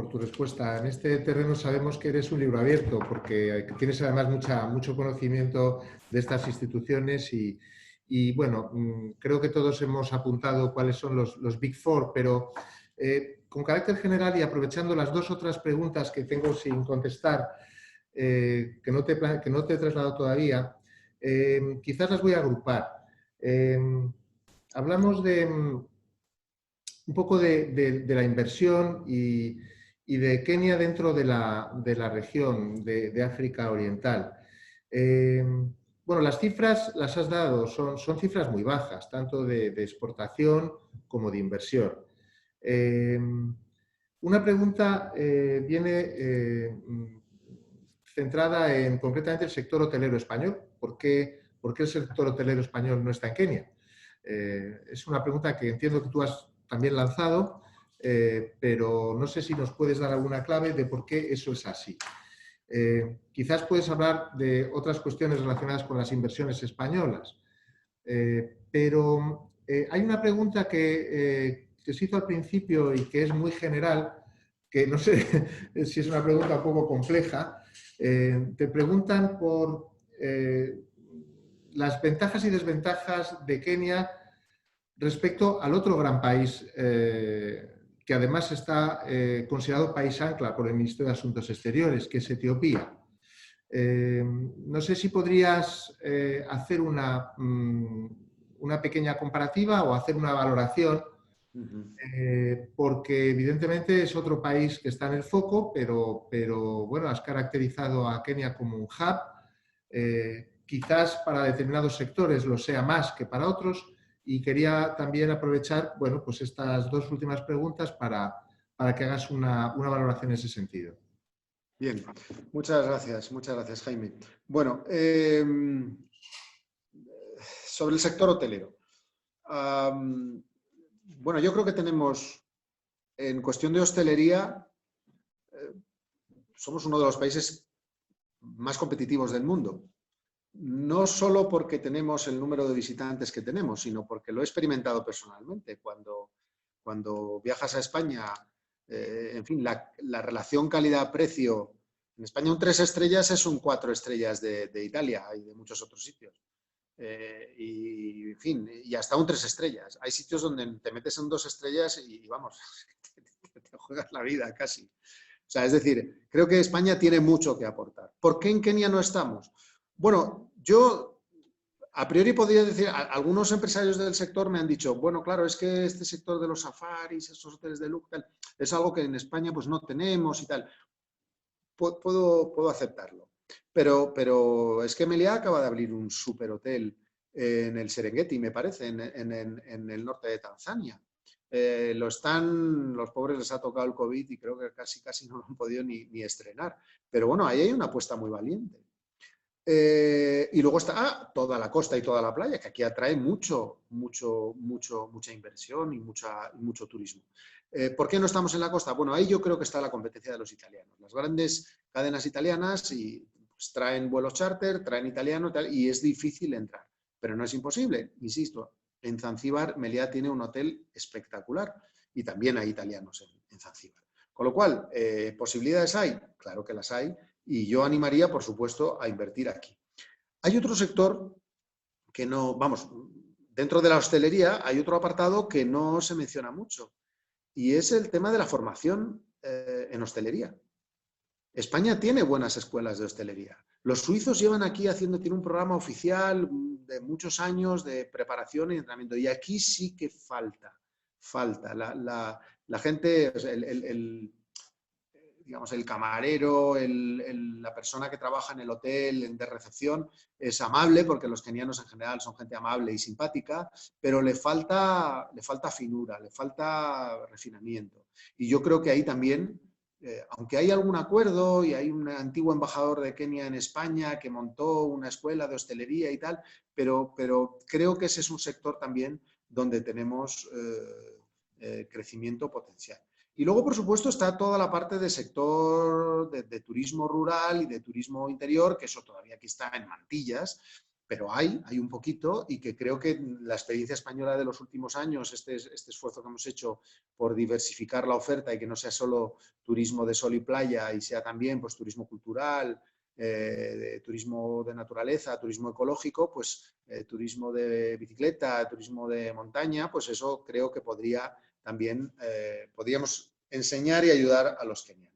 tu respuesta. En este terreno sabemos que eres un libro abierto porque tienes además mucho conocimiento de estas instituciones y bueno, creo que todos hemos apuntado cuáles son los Big Four, pero con carácter general y aprovechando las dos otras preguntas que tengo sin contestar, que no te he trasladado todavía, quizás las voy a agrupar. Hablamos un poco de la inversión y de Kenia dentro de la región de África Oriental. Bueno, las cifras las has dado, son cifras muy bajas, tanto de exportación como de inversión. Una pregunta viene centrada en concretamente el sector hotelero español. ¿Por qué el sector hotelero español no está en Kenia? Es una pregunta que entiendo que tú has también lanzado, pero no sé si nos puedes dar alguna clave de por qué eso es así. Quizás puedes hablar de otras cuestiones relacionadas con las inversiones españolas, pero hay una pregunta que se hizo al principio y que es muy general, que no sé si es una pregunta un poco compleja. Te preguntan por las ventajas y desventajas de Kenia respecto al otro gran país que además está considerado país ancla por el Ministerio de Asuntos Exteriores, que es Etiopía. No sé si podrías hacer una pequeña comparativa o hacer una valoración, porque evidentemente es otro país que está en el foco, pero bueno, has caracterizado a Kenia como un hub. Quizás para determinados sectores lo sea más que para otros. Y quería también aprovechar, bueno, pues estas dos últimas preguntas para que hagas una valoración en ese sentido. Bien, muchas gracias, Jaime. Bueno, sobre el sector hotelero. Bueno, yo creo que tenemos, en cuestión de hostelería, somos uno de los países más competitivos del mundo. No solo porque tenemos el número de visitantes que tenemos, sino porque lo he experimentado personalmente. Cuando viajas a España, en fin, la relación calidad-precio, en España un 3 estrellas es un 4 estrellas de Italia y de muchos otros sitios. Y, en fin, y hasta un 3 estrellas. Hay sitios donde te metes en 2 estrellas y vamos, te juegas la vida casi. O sea, es decir, creo que España tiene mucho que aportar. ¿Por qué en Kenia no estamos? Bueno, yo a priori podría decir, algunos empresarios del sector me han dicho, bueno, claro, es que este sector de los safaris, esos hoteles de lujo, es algo que en España pues no tenemos y tal. Puedo aceptarlo. Pero es que Meliá acaba de abrir un superhotel en el Serengeti, me parece, en el norte de Tanzania. Los pobres les ha tocado el COVID y creo que casi no lo han podido ni estrenar. Pero bueno, ahí hay una apuesta muy valiente. Y luego está toda la costa y toda la playa, que aquí atrae mucha inversión y mucho turismo. ¿Por qué no estamos en la costa? Bueno, ahí yo creo que está la competencia de los italianos. Las grandes cadenas italianas pues, traen vuelos charter, traen italiano y es difícil entrar. Pero no es imposible, insisto. En Zanzíbar, Meliá tiene un hotel espectacular y también hay italianos en Zanzíbar. Con lo cual, ¿posibilidades hay? Claro que las hay. Y yo animaría, por supuesto, a invertir aquí. Hay otro sector que no, vamos, dentro de la hostelería hay otro apartado que no se menciona mucho y es el tema de la formación en hostelería. España tiene buenas escuelas de hostelería. Los suizos llevan aquí tienen un programa oficial de muchos años de preparación y entrenamiento y aquí sí que falta. La gente, digamos, el camarero, la persona que trabaja en el hotel, de recepción, es amable, porque los kenianos en general son gente amable y simpática, pero le falta finura, le falta refinamiento. Y yo creo que ahí también, aunque hay algún acuerdo y hay un antiguo embajador de Kenia en España que montó una escuela de hostelería y tal, pero creo que ese es un sector también donde tenemos crecimiento potencial. Y luego, por supuesto, está toda la parte del sector de turismo rural y de turismo interior, que eso todavía aquí está en mantillas, pero hay un poquito y que creo que la experiencia española de los últimos años, este esfuerzo que hemos hecho por diversificar la oferta y que no sea solo turismo de sol y playa y sea también pues, turismo cultural, turismo de naturaleza, turismo ecológico, pues turismo de bicicleta, turismo de montaña, pues eso creo que también podríamos enseñar y ayudar a los kenianos.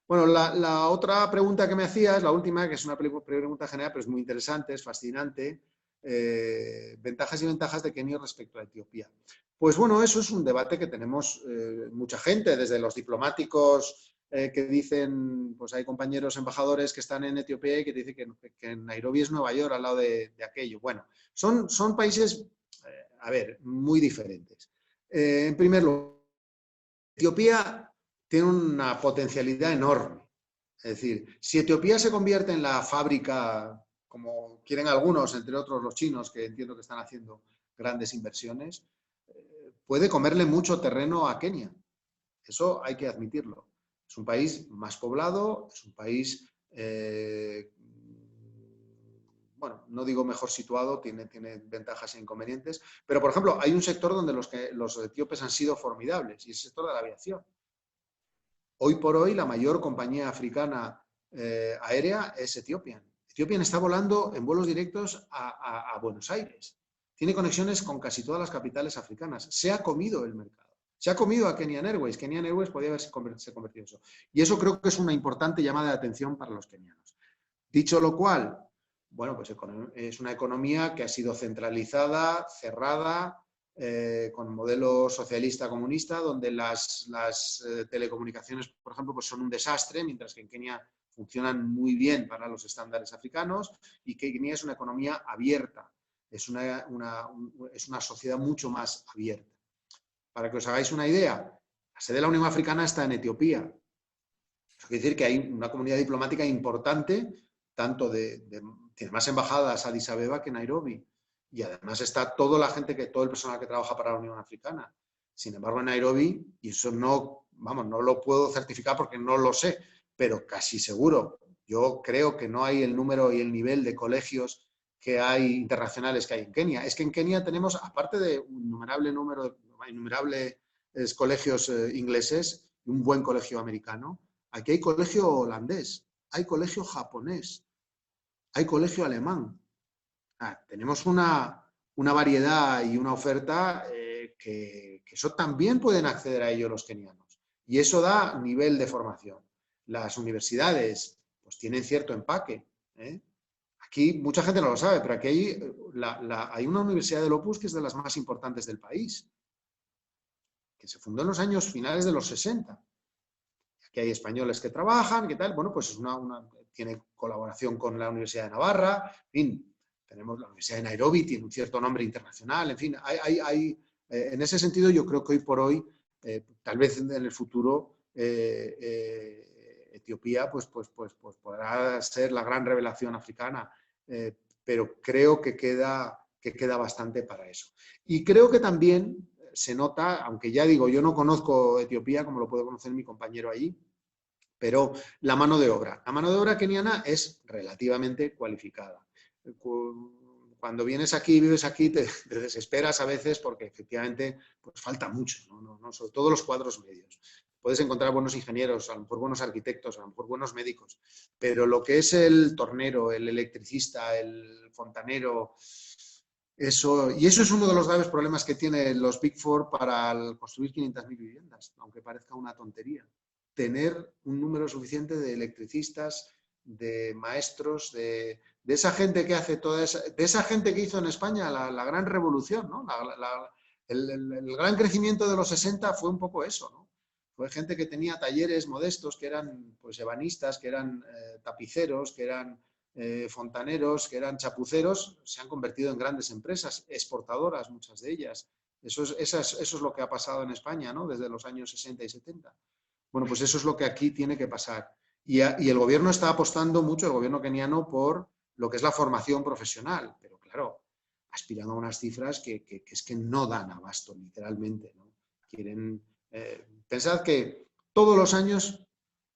Bueno, la otra pregunta que me hacías, la última, que es una pregunta general, pero es muy interesante, es fascinante. Ventajas y ventajas de Kenia respecto a Etiopía. Pues bueno, eso es un debate que tenemos mucha gente, desde los diplomáticos que dicen, pues hay compañeros embajadores que están en Etiopía y que dicen que Nairobi es Nueva York al lado de aquello. Bueno, son países, a ver, muy diferentes. En primer lugar, Etiopía tiene una potencialidad enorme. Es decir, si Etiopía se convierte en la fábrica, como quieren algunos, entre otros los chinos, que entiendo que están haciendo grandes inversiones, puede comerle mucho terreno a Kenia. Eso hay que admitirlo. Es un país más poblado, es un país, bueno, no digo mejor situado, tiene ventajas e inconvenientes, pero, por ejemplo, hay un sector donde los etíopes han sido formidables, y es el sector de la aviación. Hoy por hoy, la mayor compañía africana aérea es Ethiopian. Ethiopian está volando en vuelos directos a Buenos Aires. Tiene conexiones con casi todas las capitales africanas. Se ha comido el mercado. Se ha comido a Kenyan Airways. Kenyan Airways podría haberse convertido en eso. Y eso creo que es una importante llamada de atención para los kenianos. Dicho lo cual, bueno, pues es una economía que ha sido centralizada, cerrada, con modelo socialista-comunista, donde las telecomunicaciones, por ejemplo, pues son un desastre, mientras que en Kenia funcionan muy bien para los estándares africanos, y que Kenia es una economía abierta, es una sociedad mucho más abierta. Para que os hagáis una idea, la sede de la Unión Africana está en Etiopía. Eso quiere decir que hay una comunidad diplomática importante, tanto tiene más embajadas Addis Abeba que Nairobi. Y además está todo el personal que trabaja para la Unión Africana. Sin embargo, en Nairobi, y eso no lo puedo certificar porque no lo sé, pero casi seguro, yo creo que no hay el número y el nivel de colegios que hay internacionales que hay en Kenia. Es que en Kenia tenemos, aparte de un innumerables colegios ingleses y un buen colegio americano, aquí hay colegio holandés, hay colegio japonés, hay colegio alemán, tenemos una variedad y una oferta que eso también pueden acceder a ello los kenianos. Y eso da nivel de formación. Las universidades pues tienen cierto empaque. Aquí mucha gente no lo sabe, pero aquí hay una universidad del Opus que es de las más importantes del país, que se fundó en los años finales de los 60. Aquí hay españoles que trabajan, ¿qué tal? Bueno, pues tiene colaboración con la Universidad de Navarra, en fin, tenemos la Universidad de Nairobi, tiene un cierto nombre internacional, en fin, en ese sentido yo creo que hoy por hoy, tal vez en el futuro, Etiopía pues podrá ser la gran revelación africana, pero creo que queda bastante para eso. Y creo que también se nota, aunque ya digo, yo no conozco Etiopía como lo puede conocer mi compañero allí, pero la mano de obra. La mano de obra keniana es relativamente cualificada. Cuando vienes aquí, vives aquí, te desesperas a veces porque efectivamente pues falta mucho, ¿no? Sobre todo los cuadros medios. Puedes encontrar buenos ingenieros, a lo mejor buenos arquitectos, a lo mejor buenos médicos, pero lo que es el tornero, el electricista, el fontanero, eso es uno de los graves problemas que tienen los Big Four para construir 500.000 viviendas, aunque parezca una tontería. Tener un número suficiente de electricistas, de maestros, de esa gente que hace de esa gente que hizo en España la gran revolución, ¿no? El gran crecimiento de los 60 fue un poco eso, ¿no? Fue gente que tenía talleres modestos, que eran pues ebanistas, que eran tapiceros, que eran fontaneros, que eran chapuceros, se han convertido en grandes empresas, exportadoras, muchas de ellas. Eso es lo que ha pasado en España, ¿no? Desde los años 60 y 70. Bueno, pues eso es lo que aquí tiene que pasar. Y el gobierno está apostando mucho, el gobierno keniano, por lo que es la formación profesional. Pero claro, aspirando a unas cifras que es que no dan abasto, literalmente, ¿no? Pensad que todos los años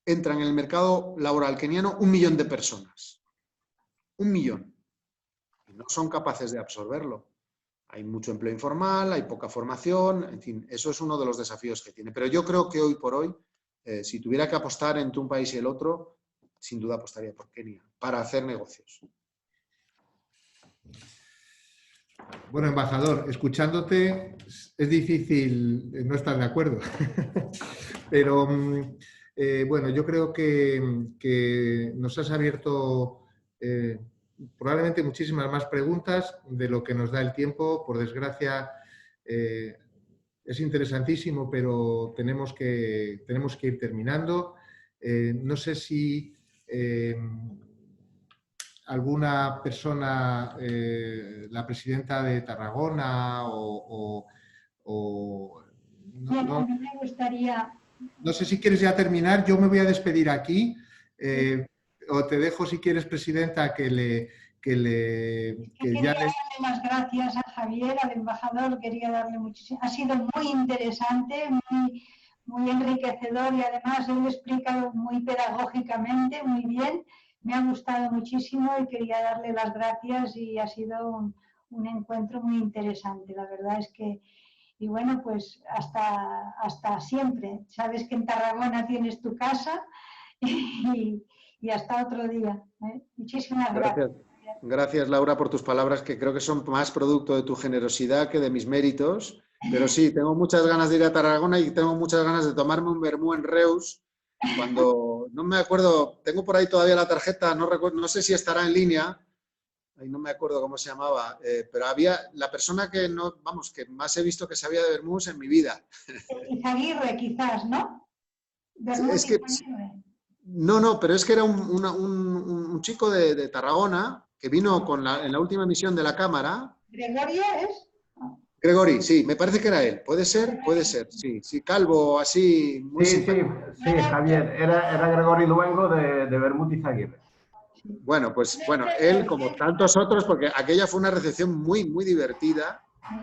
entran en el mercado laboral keniano 1 millón de personas. 1 millón. Y no son capaces de absorberlo. Hay mucho empleo informal, hay poca formación, en fin, eso es uno de los desafíos que tiene. Pero yo creo que hoy por hoy, si tuviera que apostar entre un país y el otro, sin duda apostaría por Kenia, para hacer negocios. Bueno, embajador, escuchándote es difícil no estar de acuerdo. Pero bueno, yo creo que nos has abierto probablemente muchísimas más preguntas de lo que nos da el tiempo. Por desgracia, es interesantísimo, pero tenemos que ir terminando. No sé si alguna persona, la presidenta de Tarragona o Bien, a mí me gustaría... No sé si quieres ya terminar, yo me voy a despedir aquí. O te dejo, si quieres, presidenta, Quería darle las gracias a Javier, al embajador, quería darle muchísimo. Ha sido muy interesante, muy enriquecedor y además él lo explica muy pedagógicamente, muy bien. Me ha gustado muchísimo y quería darle las gracias y ha sido un encuentro muy interesante. La verdad es que, y bueno, pues hasta siempre. Sabes que en Tarragona tienes tu casa y hasta otro día. Muchísimas gracias. Gracias, Laura, por tus palabras, que creo que son más producto de tu generosidad que de mis méritos. Pero sí, tengo muchas ganas de ir a Tarragona y tengo muchas ganas de tomarme un vermú en Reus. Cuando, no me acuerdo, tengo por ahí todavía la tarjeta, no recuerdo, no sé si estará en línea, ahí no me acuerdo cómo se llamaba, pero había la persona que que más he visto que sabía de vermús en mi vida. Izaguirre, quizás, ¿no? Es que, no, pero es que era un chico de Tarragona que vino en la última emisión de la Cámara. ¿Gregorio es? Gregori, sí, me parece que era él. ¿Puede ser? Puede ser, sí. Sí, calvo, así, muy simpático. Sí, Javier. Era Gregori Luengo de Vermut Izaguirre. Bueno, pues él, como tantos otros, porque aquella fue una recepción muy, muy divertida,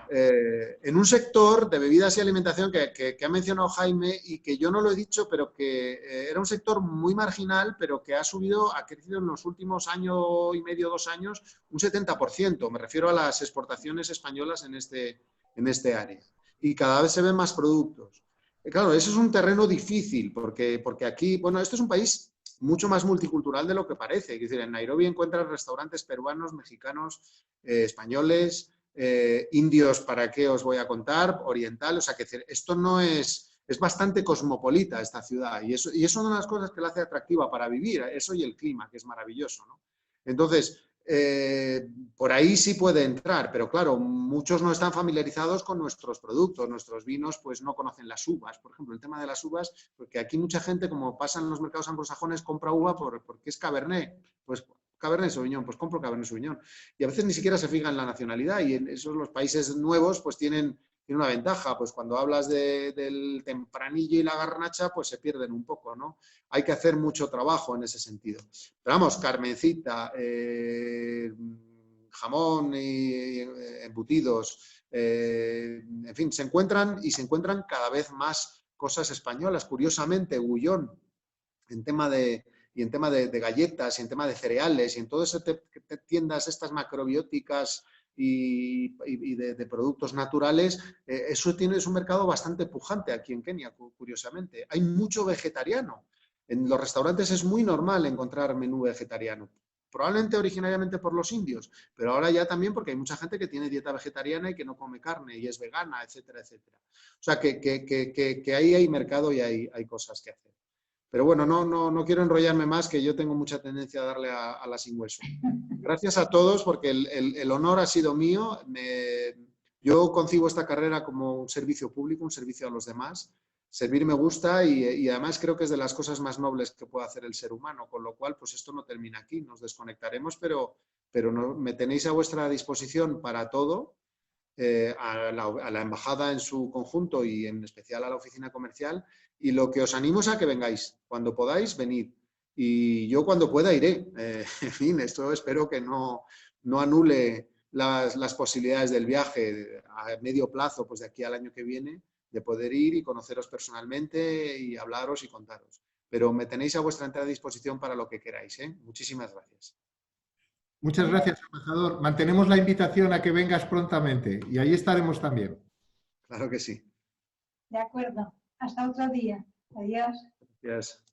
en un sector de bebidas y alimentación que ha mencionado Jaime y que yo no lo he dicho, pero que era un sector muy marginal, pero que ha crecido en los últimos año y medio, 2 años, un 70%. Me refiero a las exportaciones españolas en este área. Y cada vez se ven más productos. Claro, eso es un terreno difícil, porque aquí, bueno, esto es un país mucho más multicultural de lo que parece. Es decir, en Nairobi encuentras restaurantes peruanos, mexicanos, españoles, indios, ¿para qué os voy a contar? Oriental, o sea, que esto no es bastante cosmopolita esta ciudad y eso es una de las cosas que la hace atractiva para vivir, eso y el clima, que es maravilloso, ¿no? Entonces, por ahí sí puede entrar, pero claro, muchos no están familiarizados con nuestros productos, nuestros vinos pues no conocen las uvas, por ejemplo, el tema de las uvas, porque aquí mucha gente, como pasa en los mercados anglosajones, compra uva porque es Cabernet, pues Cabernet Sauvignon, pues compro Cabernet Sauvignon, y a veces ni siquiera se fijan en la nacionalidad, y en esos los países nuevos pues tiene una ventaja, pues cuando hablas del tempranillo y la garnacha, pues se pierden un poco, ¿no? Hay que hacer mucho trabajo en ese sentido. Pero vamos, carmencita, jamón y embutidos, en fin, se encuentran cada vez más cosas españolas. Curiosamente, Gullón, en tema de galletas, y en tema de cereales, y en todas esas tiendas estas macrobióticas y de productos naturales, eso es un mercado bastante pujante aquí en Kenia, curiosamente. Hay mucho vegetariano. En los restaurantes es muy normal encontrar menú vegetariano. Probablemente originariamente por los indios, pero ahora ya también porque hay mucha gente que tiene dieta vegetariana y que no come carne y es vegana, etcétera, etcétera. O sea, que ahí hay mercado y hay cosas que hacer. Pero bueno, no quiero enrollarme más, que yo tengo mucha tendencia a darle a la sin hueso. Gracias a todos, porque el honor ha sido mío. Yo concibo esta carrera como un servicio público, un servicio a los demás. Servir me gusta y además creo que es de las cosas más nobles que puede hacer el ser humano, con lo cual pues esto no termina aquí, nos desconectaremos, pero me tenéis a vuestra disposición para todo. A la embajada en su conjunto y en especial a la oficina comercial, y lo que os animo es a que vengáis. Cuando podáis, venid. Y yo cuando pueda iré. En fin, esto espero que no anule las posibilidades del viaje a medio plazo, pues de aquí al año que viene, de poder ir y conoceros personalmente y hablaros y contaros. Pero me tenéis a vuestra entera disposición para lo que queráis, ¿eh? Muchísimas gracias. Muchas gracias, embajador. Mantenemos la invitación a que vengas prontamente y ahí estaremos también. Claro que sí. De acuerdo. Hasta otro día. Adiós. Gracias.